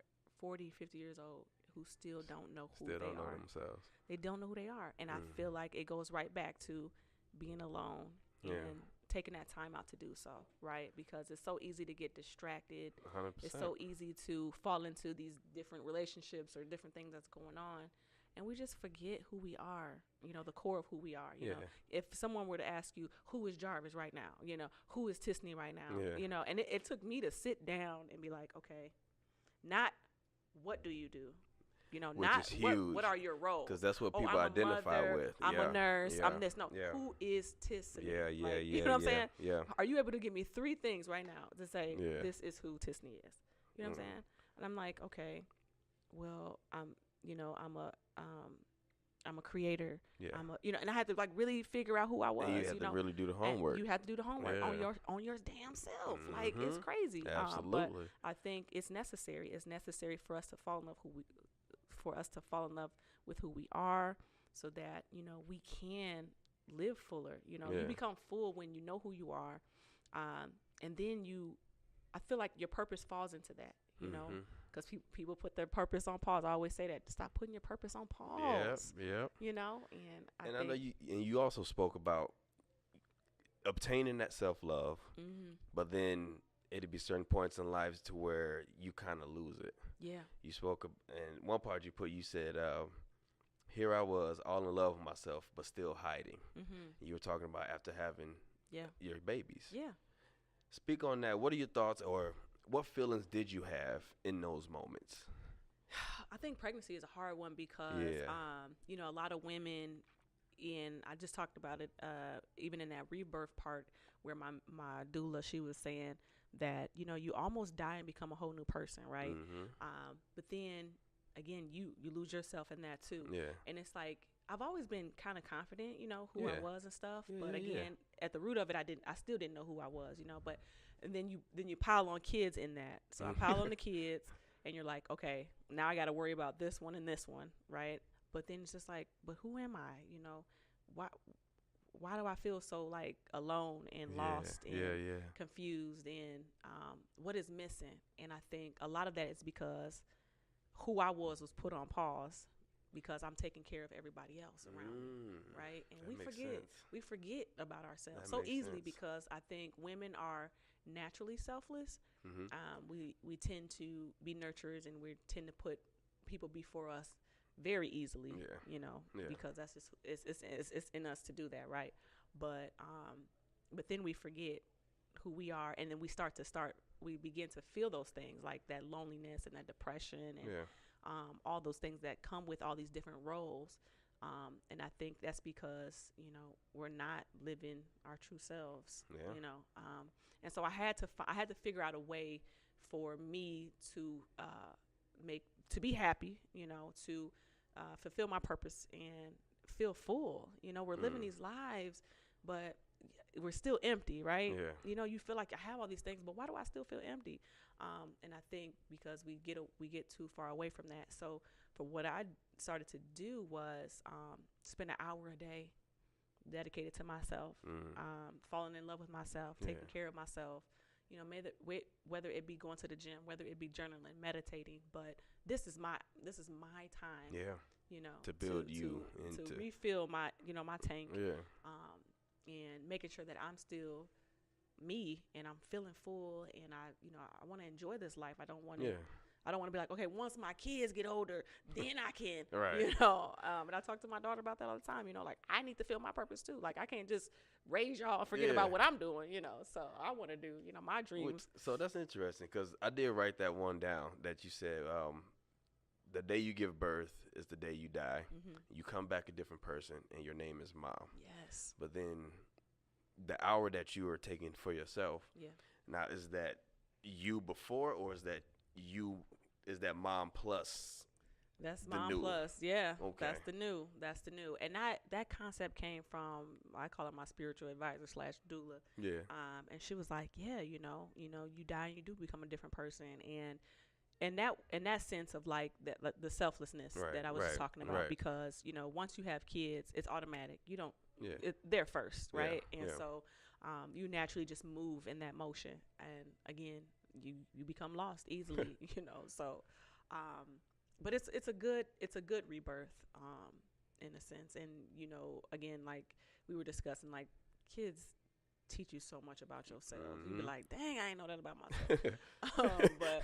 40, 50 years old who still don't know who they are. Still don't know themselves. They don't know who they are. And I feel like it goes right back to being alone and taking that time out to do so, right? Because it's so easy to get distracted. 100%. It's so easy to fall into these different relationships or different things that's going on. And we just forget who we are, you know, the core of who we are. You know, if someone were to ask you, who is Jarvis right now? You know, who is Tissanie right now? You know, and it took me to sit down and be like, okay, not what do you do? You know, Which not is huge, what are your roles? Because that's what people I'm identify a mother, with. I'm a nurse. I'm this. No, Yeah. who is Tissanie? Yeah. You know what I'm saying? Yeah. Are you able to give me 3 things right now to say this is who Tissanie is? You know what I'm saying? And I'm like, okay, well, I'm a creator. Yeah. And I had to like really figure out who I was. And you had to really do the homework. And you had to do the homework on your damn self. Like, it's crazy. Absolutely. But I think it's necessary. It's necessary for us to fall in love with who we are, so that, you know, we can live fuller. You know, you become full when you know who you are, and then I feel like your purpose falls into that. You know, because people put their purpose on pause. I always say that. Stop putting your purpose on pause. Yeah. You know, and I know you also spoke about obtaining that self-love, but then it'd be certain points in life to where you kind of lose it. Yeah. You spoke, and one part you said, here I was all in love with myself, but still hiding. You were talking about after having your babies. Yeah. Speak on that. What are your thoughts, or what feelings did you have in those moments? I think pregnancy is a hard one because, you know, a lot of women, I just talked about it, even in that rebirth part where my doula, she was saying that, you know, you almost die and become a whole new person, right? But then, again, you lose yourself in that too. Yeah. And it's like, I've always been kind of confident, you know, who I was and stuff. But again, at the root of it, I still didn't know who I was, you know. But and then you pile on kids in that. So I pile on the kids, and you're like, okay, now I got to worry about this one and this one, right? But then it's just like, but who am I? You know, why do I feel so like alone and lost and confused, and what is missing? And I think a lot of that is because who I was put on pause, because I'm taking care of everybody else around me, right? And we forget about ourselves so easily because I think women are naturally selfless. We tend to be nurturers, and we tend to put people before us very easily, you know, because that's just it's in us to do that, right? But then we forget who we are, and then we begin to feel those things like that loneliness and that depression and all those things that come with all these different roles. And I think that's because, we're not living our true selves, and so I had to figure out a way for me to be happy, to fulfill my purpose and feel full. We're living these lives, but we're still empty, right? Yeah. You feel like I have all these things, but why do I still feel empty? And I think because we get too far away from that. So for what I started to do was spend an hour a day dedicated to myself, falling in love with myself, taking care of myself. Whether it be going to the gym, whether it be journaling, meditating, but this is my time. Yeah. To build you to into refill my my tank. Yeah. And making sure that I'm still me and I'm feeling full, and I want to enjoy this life. I don't want to be like, okay, once my kids get older, then I can, Right. And I talk to my daughter about that all the time, like I need to feel my purpose too. Like I can't just raise y'all and forget about what I'm doing, so I want to do, my dreams. So that's interesting because I did write that one down that you said, the day you give birth is the day you die. You come back a different person and your name is Mom. Yes. But then the hour that you are taking for yourself, now is that you before, or is that Mom plus? That's Mom plus. Yeah. Okay. That's the new. And that concept came from, I call her my spiritual advisor / doula. Yeah. And she was like, yeah, you die and you do become a different person. And that sense of like the selflessness that I was just talking about, because once you have kids, it's automatic. You don't. They're first, right? And so you naturally just move in that motion, and again, you become lost easily, So, but it's a good rebirth, in a sense, and again, like we were discussing, like kids teach you so much about yourself. You be like, dang, I ain't know that about myself. But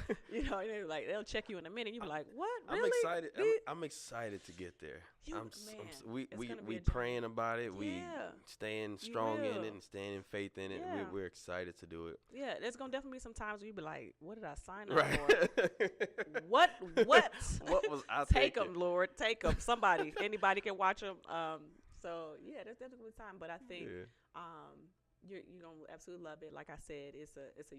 they'll check you in a minute. You be like, what? Really? I'm excited. I'm excited to get there. We praying about it. We staying strong in it and staying in faith in it. Yeah. We're excited to do it. Yeah, there's gonna definitely be some times where you be like, what did I sign up for? What? What was I Take them, Lord. Take them. Somebody, anybody can watch them. So yeah, there's definitely time. But I think you're gonna absolutely love it. Like I said, it's a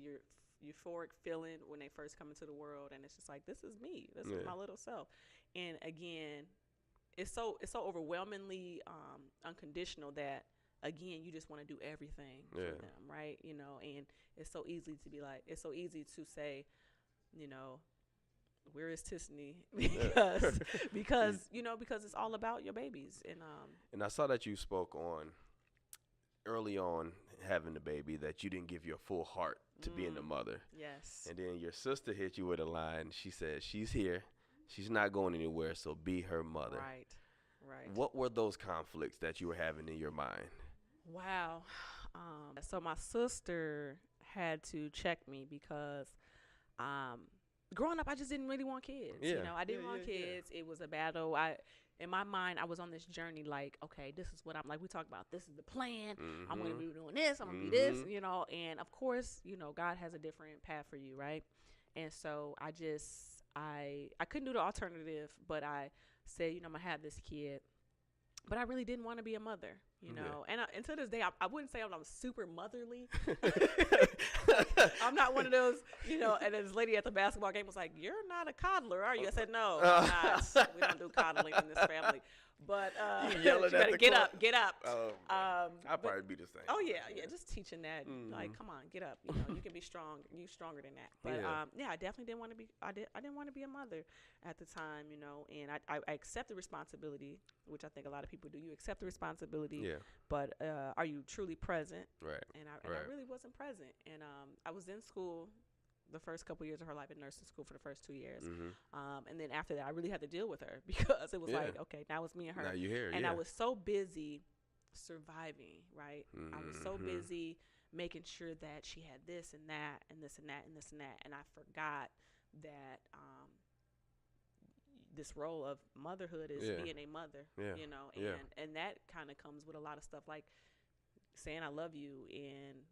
euphoric feeling when they first come into the world, and it's just like, this is me. This is my little self. And again, it's so overwhelmingly unconditional that again you just want to do everything for them, right? And it's so easy to be like, it's so easy to say, where is Tissanie? because it's all about your babies. And I saw that you spoke on early on having the baby that you didn't give your full heart to being a mother. Yes. And then your sister hit you with a line. She said, she's here. She's not going anywhere, so be her mother. Right. What were those conflicts that you were having in your mind? Wow. So my sister had to check me because growing up, I just didn't really want kids. I didn't want kids. It was a battle. In my mind, I was on this journey like, okay, this is what I'm like. We talk about, this is the plan. I'm going to be doing this. I'm going to be this, and of course, God has a different path for you. Right. And so I couldn't do the alternative, but I said, I'm going to have this kid, but I really didn't want to be a mother, and to this day, I wouldn't say I'm super motherly. I'm not one of those, and this lady at the basketball game was like, you're not a coddler, are you? I said, no, I'm not. We don't do coddling in this family. But you better get up. Oh, I'll probably be the same. Oh yeah, just teaching that, like, come on, get up. You can be strong. You're stronger than that. But I definitely didn't want to be. I didn't want to be a mother at the time, and I accept the responsibility, which I think a lot of people do. You accept the responsibility, but are you truly present? Right. And I really wasn't present. And I was in school the first couple years of her life, in nursing school for the first 2 years. And then after that, I really had to deal with her because it was like, okay, now it's me and her. Now you're here. And I was so busy surviving, right? I was so busy making sure that she had this and that and this and that and this and that. And I forgot that this role of motherhood is being a mother, and that kind of comes with a lot of stuff like saying I love you and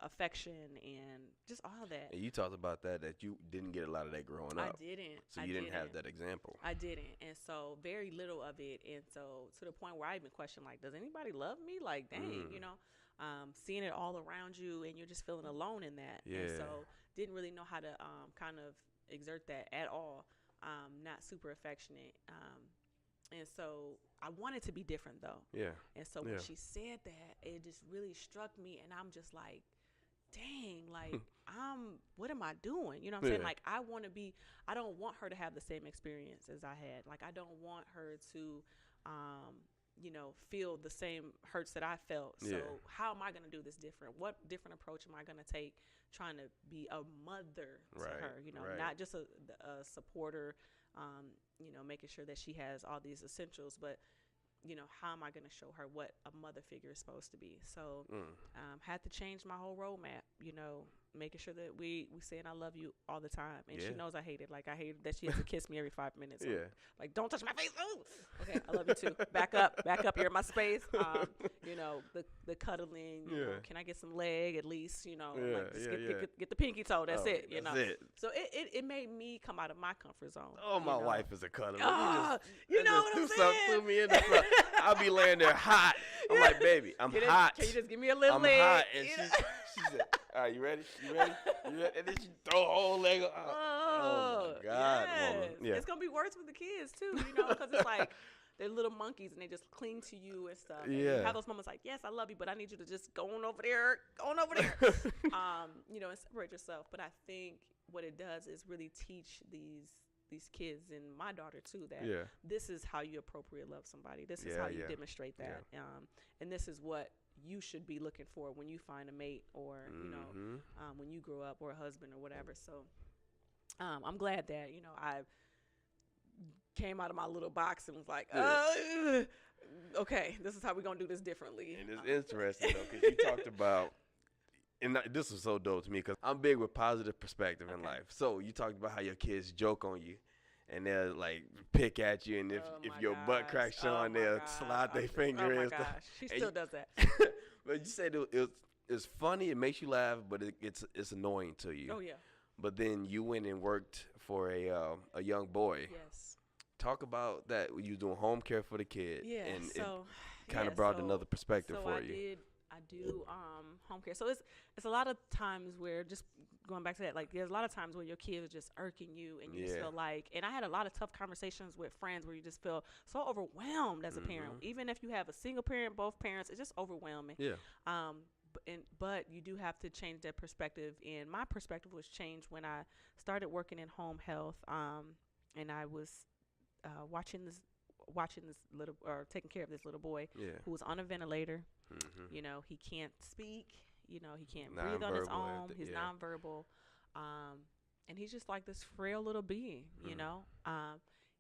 affection and just all of that. And you talked about that you didn't get a lot of that growing up. I didn't. So you didn't have that example. I didn't. And so very little of it. And so to the point where I even question, like, does anybody love me? Like, dang, you know, seeing it all around you and you're just feeling alone in that. Yeah. And so didn't really know how to kind of exert that at all. Not super affectionate. And so I wanted to be different, though. Yeah. And so when she said that, it just really struck me. And I'm just like, dang, like, what am I doing? You know what I'm saying? Like, I don't want her to have the same experience as I had. Like, I don't want her to, you know, feel the same hurts that I felt. So how am I going to do this different? What different approach am I going to take trying to be a mother to her? You know, not just a supporter, you know, making sure that she has all these essentials, but, you know, how am I going to show her what a mother figure is supposed to be? So had to change my whole roadmap, you know, making sure that we saying I love you all the time. And she knows I hate it. Like, I hate that she has to kiss me every 5 minutes. Like, don't touch my face. Ooh. Okay, I love you too. Back up. You're in my space. You know, the cuddling. You know, can I get some leg at least? You know, like just get the pinky toe. That's it. You know. It. So it made me come out of my comfort zone. Oh, my wife is a cuddler. You know what I'm saying? Do something to me in the front. I'll be laying there hot. I'm like, baby, I'm hot. Can you just give me a little I'm leg? hot. And she said, all right, you ready? You ready? And then she throw a whole leg up. Oh, my God, woman. Yeah. It's going to be worse with the kids, too, you know, because it's like they're little monkeys and they just cling to you and stuff. And you have those moments like, yes, I love you, but I need you to just go on over there. You know, and separate yourself. But I think what it does is really teach these kids and my daughter too that this is how you appropriately love somebody. This is how you demonstrate that. And this is what you should be looking for when you find a mate or you know when you grow up, or a husband or whatever. So I'm glad that, you know, I came out of my little box and was like, okay, this is how we're gonna do this differently. And it's interesting though, because you talked about, and this was so dope to me because I'm big with positive perspective in life. So you talked about how your kids joke on you and they'll like pick at you, and if your butt cracks showing, they'll slide their finger in. Gosh, she still does that. But you said it's funny, it makes you laugh, but it's annoying to you. Oh yeah. But then you went and worked for a young boy. Yes. Talk about that. You doing home care for the kid. Yeah. And so it kind of brought another perspective for you. I do home care. So it's a lot of times where, just going back to that, like there's a lot of times where your kid is just irking you and you just feel like, and I had a lot of tough conversations with friends where you just feel so overwhelmed as a parent. Even if you have a single parent, both parents, it's just overwhelming. Yeah. But you do have to change that perspective. And my perspective was changed when I started working in home health. And I was watching this little, or taking care of this little boy who was on a ventilator. You know, he can't speak. You know, he can't breathe on his own. He's nonverbal. And he's just like this frail little being, you know.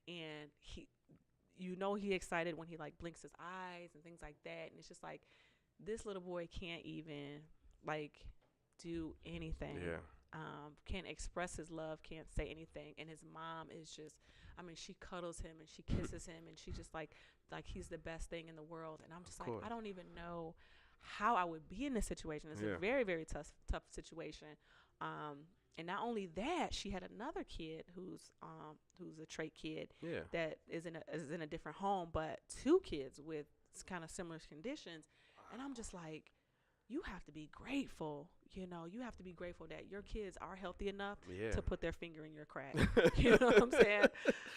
And he excited when he like blinks his eyes and things like that. And it's just like, this little boy can't even like do anything. Can't express his love, can't say anything. And his mom is just, I mean, she cuddles him and she kisses him and she just like he's the best thing in the world. And I'm just like, I don't even know how I would be in this situation. It's a very, very tough situation. And not only that, she had another kid who's a trait kid that is in a different home, but two kids with kind of similar conditions. And I'm just like, you have to be grateful. You know, you have to be grateful that your kids are healthy enough to put their finger in your crack. You know what I'm saying?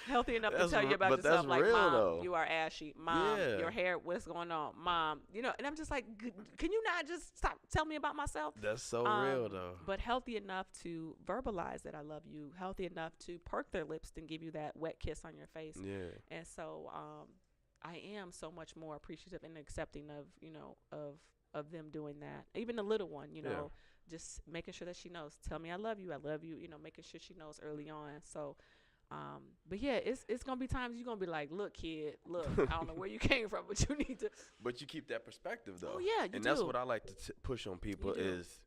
Healthy enough to tell you about yourself. Like, Mom, though. You are ashy. Mom, your hair, what's going on? Mom, you know, and I'm just like, can you not just stop tell me about myself? That's so real, though. But healthy enough to verbalize that I love you. Healthy enough to perk their lips and give you that wet kiss on your face. Yeah. And so I am so much more appreciative and accepting of, you know, of them doing that. Even the little one, you know, just making sure that she knows, tell me I love you, you know, making sure she knows early on. So, but yeah, it's going to be times you're going to be like, look, kid, look, I don't know where you came from, but you need to. But you keep that perspective, though. Oh, yeah, you do. And that's what I like to push on people is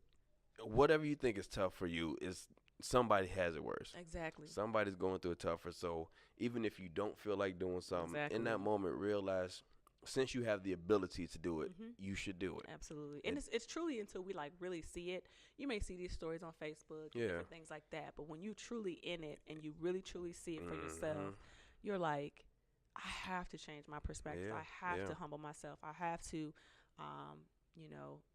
whatever you think is tough for you is somebody has it worse. Exactly. Somebody's going through it tougher. So even if you don't feel like doing something, in that moment, realize since you have the ability to do it, you should do it. Absolutely. And it's truly until we like really see it. You may see these stories on Facebook, different things like that. But when you truly in it and you really truly see it for yourself, you're like, I have to change my perspective. I have to humble myself. I have to,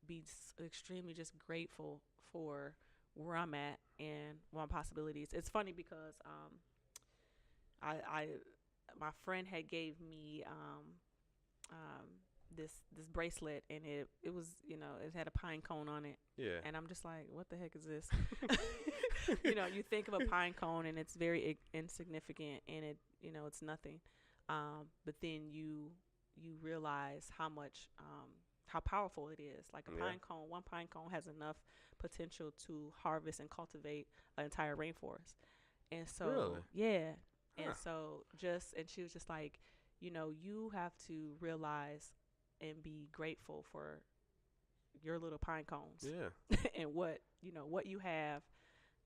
be extremely just grateful for where I'm at and my possibilities. It's funny because my friend had gave me this bracelet, and it was, it had a pine cone on it. Yeah. And I'm just like, what the heck is this? You think of a pine cone and it's very insignificant, and it's nothing. But then you realize how much, how powerful it is. Like a pine cone, one pine cone has enough potential to harvest and cultivate an entire rainforest. And so, and so and she was just like, you have to realize and be grateful for your little pine cones and what you have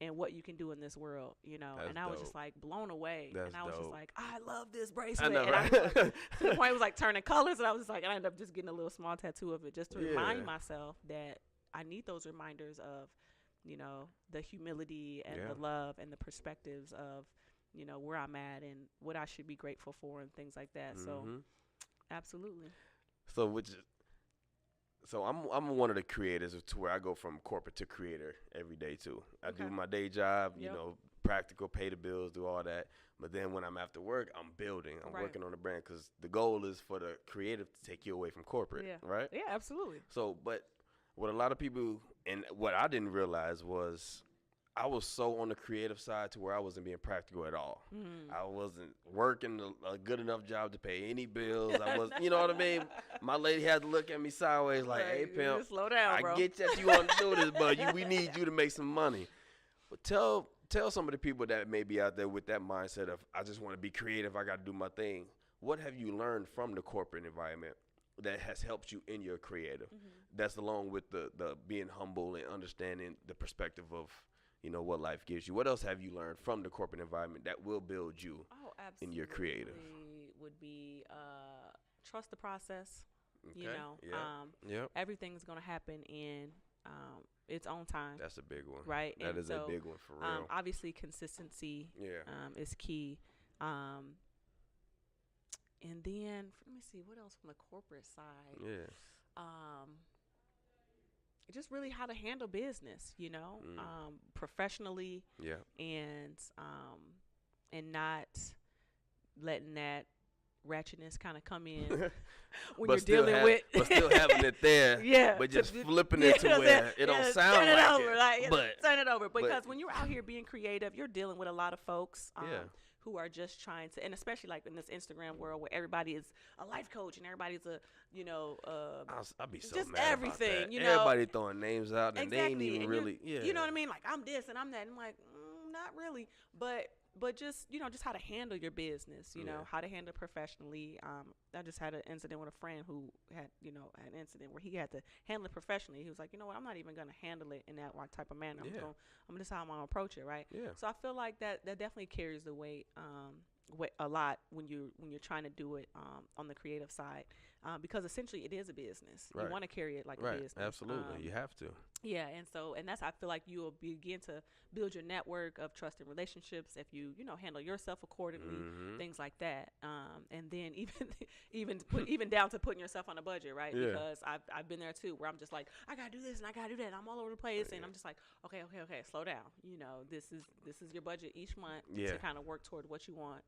and what you can do in this world, That's and I was dope. just like blown away. That's and I was dope. just like, I love this bracelet. I know, and right? I was like, to the point it was like turning colors, and I was just like, and I ended up just getting a little small tattoo of it just to remind myself that I need those reminders of, the humility and the love and the perspectives of, where I'm at and what I should be grateful for and things like that. So absolutely. So I'm one of the creators to where I go from corporate to creator every day too. I do my day job, practical, pay the bills, do all that. But then when I'm after work, I'm building. I'm working on the brand, because the goal is for the creative to take you away from corporate, right? Yeah, absolutely. So, but what a lot of people, and what I didn't realize was, I was so on the creative side to where I wasn't being practical at all. I wasn't working a good enough job to pay any bills. I was, you know what I mean? My lady had to look at me sideways like, hey, pimp, slow down, bro. I get that you want to do this, but we need you to make some money. But tell some of the people that may be out there with that mindset of, I just want to be creative, I got to do my thing. What have you learned from the corporate environment that has helped you in your creative? That's along with the being humble and understanding the perspective of, what life gives you. What else have you learned from the corporate environment that will build you in your creative? Would be trust the process. Okay. Everything's going to happen in its own time. That's a big one. Right. That is a big one for real. Obviously, consistency is key. And then, let me see, what else from the corporate side? Yeah. Just really how to handle business, professionally. Yeah. And not letting that ratchetness kind of come in when but you're dealing with. But still having it there. But just flipping it to where it don't sound like it. But turn it over. Because when you're out here being creative, you're dealing with a lot of folks. Who are just trying to, and especially like in this Instagram world where everybody is a life coach and everybody's a, I'll be so just mad everything, about that. Everybody throwing names out and they ain't even really, you know what I mean? Like, I'm this and I'm that. And I'm like, not really, but just, just how to handle your business, how to handle it professionally. I just had an incident with a friend who had, an incident where he had to handle it professionally. He was like, you know what, I'm not even going to handle it in that type of manner. This is how I'm going to approach it, right? Yeah. So I feel like that definitely carries the weight a lot when you're trying to do it on the creative side, because essentially it is a business. You want to carry it like a business. Absolutely, you have to. Yeah, and that's, I feel like you will begin to build your network of trust and relationships if you handle yourself accordingly, things like that. And then even down to putting yourself on a budget, right? Yeah. Because I've been there too, where I'm just like, I gotta do this and I gotta do that. And I'm all over the place, and I'm just like, okay, slow down. This is your budget each month to kind of work toward what you want.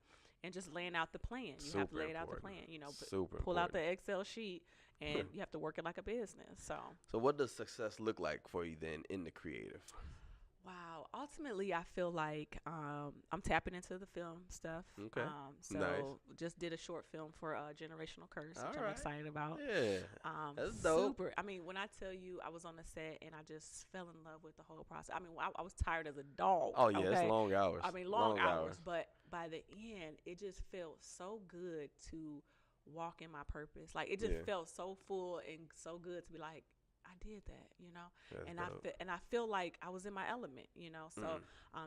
And just laying out the plan. You have to lay out the plan. Pull out the Excel sheet, and you have to work it like a business. So what does success look like for you then in the creative? Wow. Ultimately, I feel like I'm tapping into the film stuff. Okay. Nice. Just did a short film for Generational Curse, which I'm excited about. Yeah. That's dope. Super. I mean, when I tell you I was on the set and I just fell in love with the whole process. I mean, I was tired as a dog. Oh, yeah. It's long hours. I mean, long hours. But by the end, it just felt so good to walk in my purpose. Like, it just felt so full and so good to be like, I did that, you know, That's and dope. I feel like I was in my element, you know. So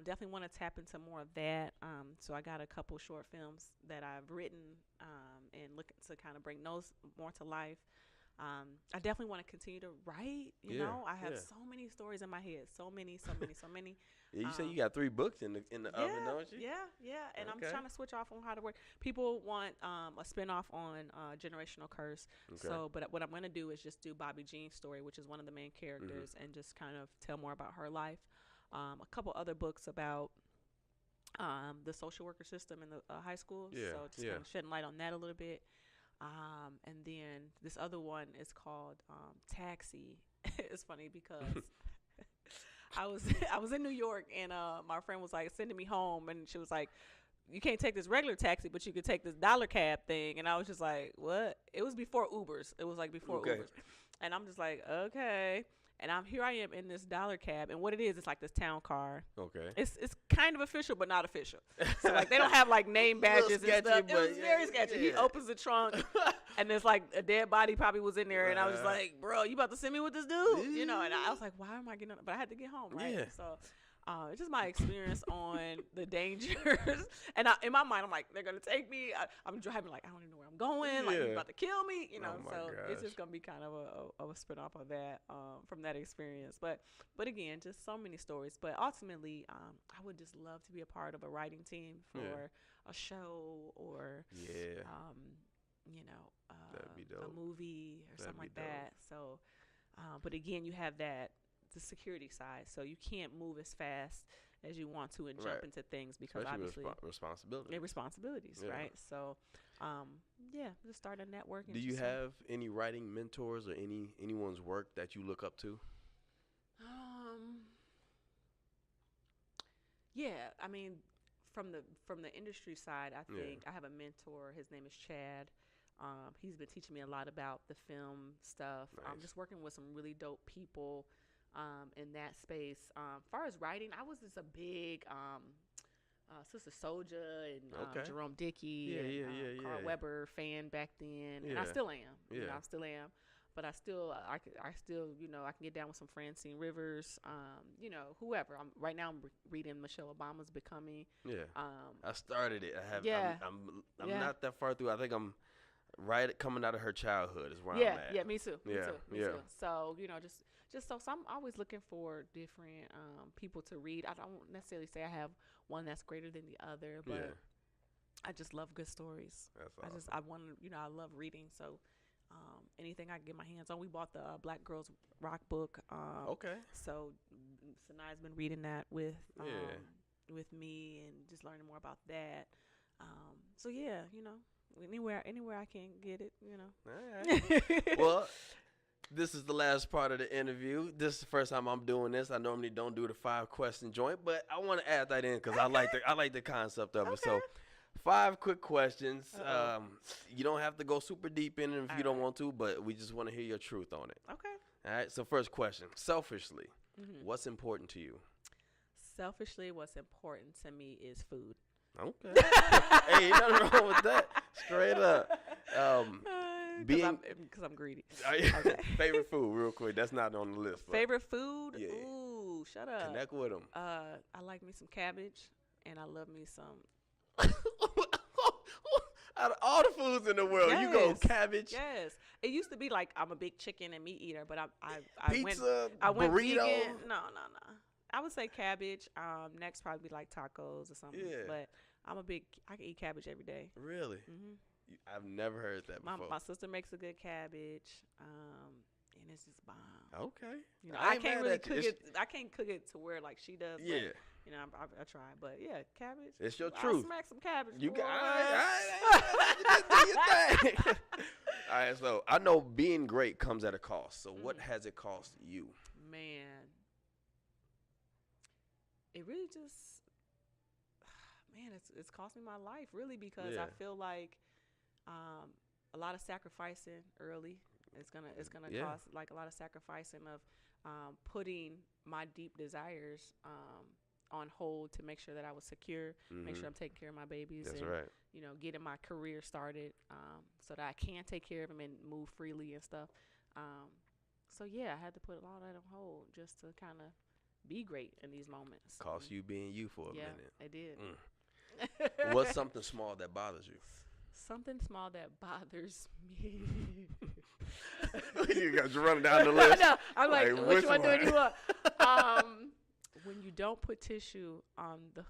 definitely want to tap into more of that. So I got a couple short films that I've written and looking to kind of bring those more to life. I definitely want to continue to write. You know, I have so many stories in my head, so many. Yeah, you say you got 3 books in the oven, don't you? Yeah. And I'm trying to switch off on how to work. People want a spinoff on Generational Curse. Okay. So, but what I'm going to do is just do Bobby Jean's story, which is one of the main characters, and just kind of tell more about her life. A couple other books about the social worker system in the high schools. Yeah, So just kind of shedding light on that a little bit. And then this other one is called Taxi. It's funny because I was in New York, and my friend was like sending me home, and she was like, you can't take this regular taxi, but you could take this dollar cab thing. And I was just like, what? It was before Ubers. It was like before Ubers. And I'm just like, okay. And here I am in this dollar cab, and what it is, it's like this town car. Okay. It's kind of official, but not official. So like they don't have like name badges and sketchy, stuff. It but was very sketchy. yeah. He opens the trunk, and there's like a dead body probably was in there, and I was just like, bro, you about to send me with this dude? You know? And I was like, why am I getting on? But I had to get home, right? Yeah. So. It's just my experience on the dangers, and in my mind, I'm like, they're gonna take me. I'm driving like I don't even know where I'm going. Like you're about to kill me, you know. So it's just gonna be kind of a spin-off of that from that experience. But again, just so many stories. But ultimately, I would just love to be a part of a writing team for a show or you know, that'd be dope. a movie or something like dope. that. So, but again, you have the security side, so you can't move as fast as you want to and jump into things because especially obviously responsibilities, right? So just start a network. Do you have any writing mentors or anyone's work that you look up to? Yeah, I mean, from the industry side, I think I have a mentor. His name is Chad. He's been teaching me a lot about the film stuff. I'm just working with some really dope people in that space. As far as writing, I was just a big Sister Soldier and Jerome Dickey and Carl Weber fan back then, and I still am. You know, I still am. But I still, I still, you know, I can get down with some Francine Rivers, you know, whoever. Right now, I'm reading Michelle Obama's Becoming. Yeah. I started it. I have. Yeah. I'm not that far through. I think I'm right coming out of her childhood is where I'm at. Yeah, me too. Me too. So, you know, just so I'm always looking for different people to read. I don't necessarily say I have one that's greater than the other, but I just love good stories. That's awesome. I love reading. So anything I can get my hands on. We bought the Black Girls Rock book. So Sanai's been reading that with me and just learning more about that. So yeah, you know, anywhere I can get it, you know. All right. Well, this is the last part of the interview. This is the first time I'm doing this. I normally don't do the 5-question joint, but I want to add that in because I like the concept of it. So 5 quick questions. You don't have to go super deep in it if you don't want to, but we just want to hear your truth on it. Okay. All right. So first question. Selfishly, what's important to you? Selfishly, what's important to me is food. Okay. Hey, nothing wrong with that. Straight up. Because I'm greedy. Favorite food, real quick. That's not on the list. Favorite food? Yeah. Ooh, shut up. Connect with them. I like me some cabbage, and I love me some. Out of all the foods in the world, you go cabbage. Yes. It used to be like I'm a big chicken and meat eater, but Pizza, I went burrito. vegan. No. I would say cabbage. Next probably be like tacos or something. Yeah. But I can eat cabbage every day. Really? Mm-hmm. I've never heard that before. My sister makes a good cabbage, and it's just bomb. Okay. You know, I can't really cook it. I can't cook it to where like she does. Yeah. But, you know, I try, but yeah, cabbage. It's your truth. I'll smack some cabbage. You got it. All right. So I know being great comes at a cost. So what has it cost you? Man, it really just, it's cost me my life really because I feel like a lot of sacrificing early. It's gonna cost like a lot of sacrificing of putting my deep desires on hold to make sure that I was secure, make sure I'm taking care of my babies. That's and, right. You know, getting my career started so that I can take care of them and move freely and stuff. So yeah, I had to put a lot of that on hold just to kind of be great in these moments. Cost you being you for a minute. Yeah, it did. What's something small that bothers you? Something small that bothers me. You got you running down the list. No, I'm like, which one do you want? When you don't put tissue on the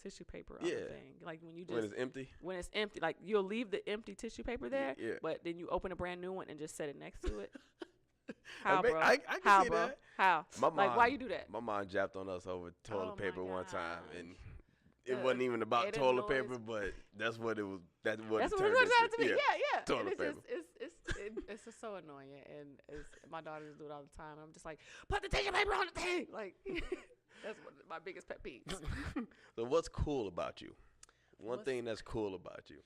tissue paper on the thing, like when it's empty. When it's empty, like you'll leave the empty tissue paper there, but then you open a brand new one and just set it next to it. How, bro? I can see that. How? My mom, like, why you do that? My mom japped on us over toilet paper one time, and it Good. wasn't even about toilet paper, but that's what it was. That's what it turned into. To me. Yeah. Toilet paper. It's just so annoying, and my daughters do it all the time. I'm just like, put the tissue paper on the thing. Like, that's one of my biggest pet peeves. So what's cool about you? One thing that's cool about you.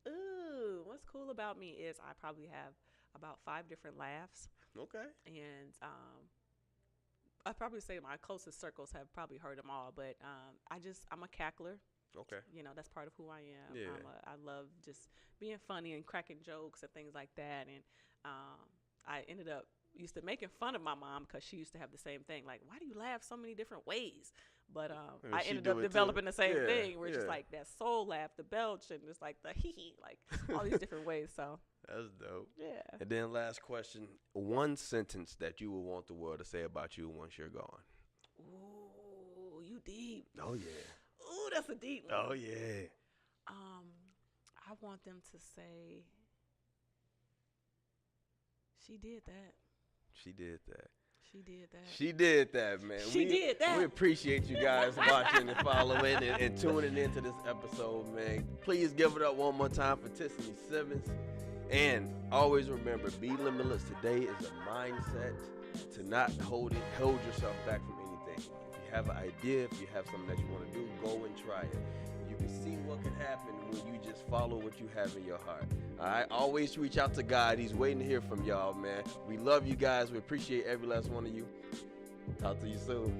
Ooh, what's cool about me is I probably have about 5 different laughs. Okay. And I'd probably say my closest circles have probably heard them all, but I'm a cackler. Okay. That's part of who I am. Yeah. I love just being funny and cracking jokes and things like that. And I used to making fun of my mom because she used to have the same thing. Like, why do you laugh so many different ways? But I ended up developing the same thing where it's just like that soul laugh, the belch, and it's like the hee, like all these different ways. So that's dope. Yeah. And then last question, one sentence that you would want the world to say about you once you're gone. Ooh, you deep. Oh, yeah. Ooh, that's a deep one. Oh, yeah. I want them to say, she did that. She did that. She did that. She did that, man. She did that. We appreciate you guys watching and following and tuning into this episode, man. Please give it up one more time for Tissanie Simmons. And always remember, be limitless today is a mindset to not hold yourself back from anything. If you have an idea, if you have something that you want to do, go and try it. You can see what can happen when you just follow what you have in your heart. All right, always reach out to God. He's waiting to hear from y'all, man. We love you guys. We appreciate every last one of you. Talk to you soon.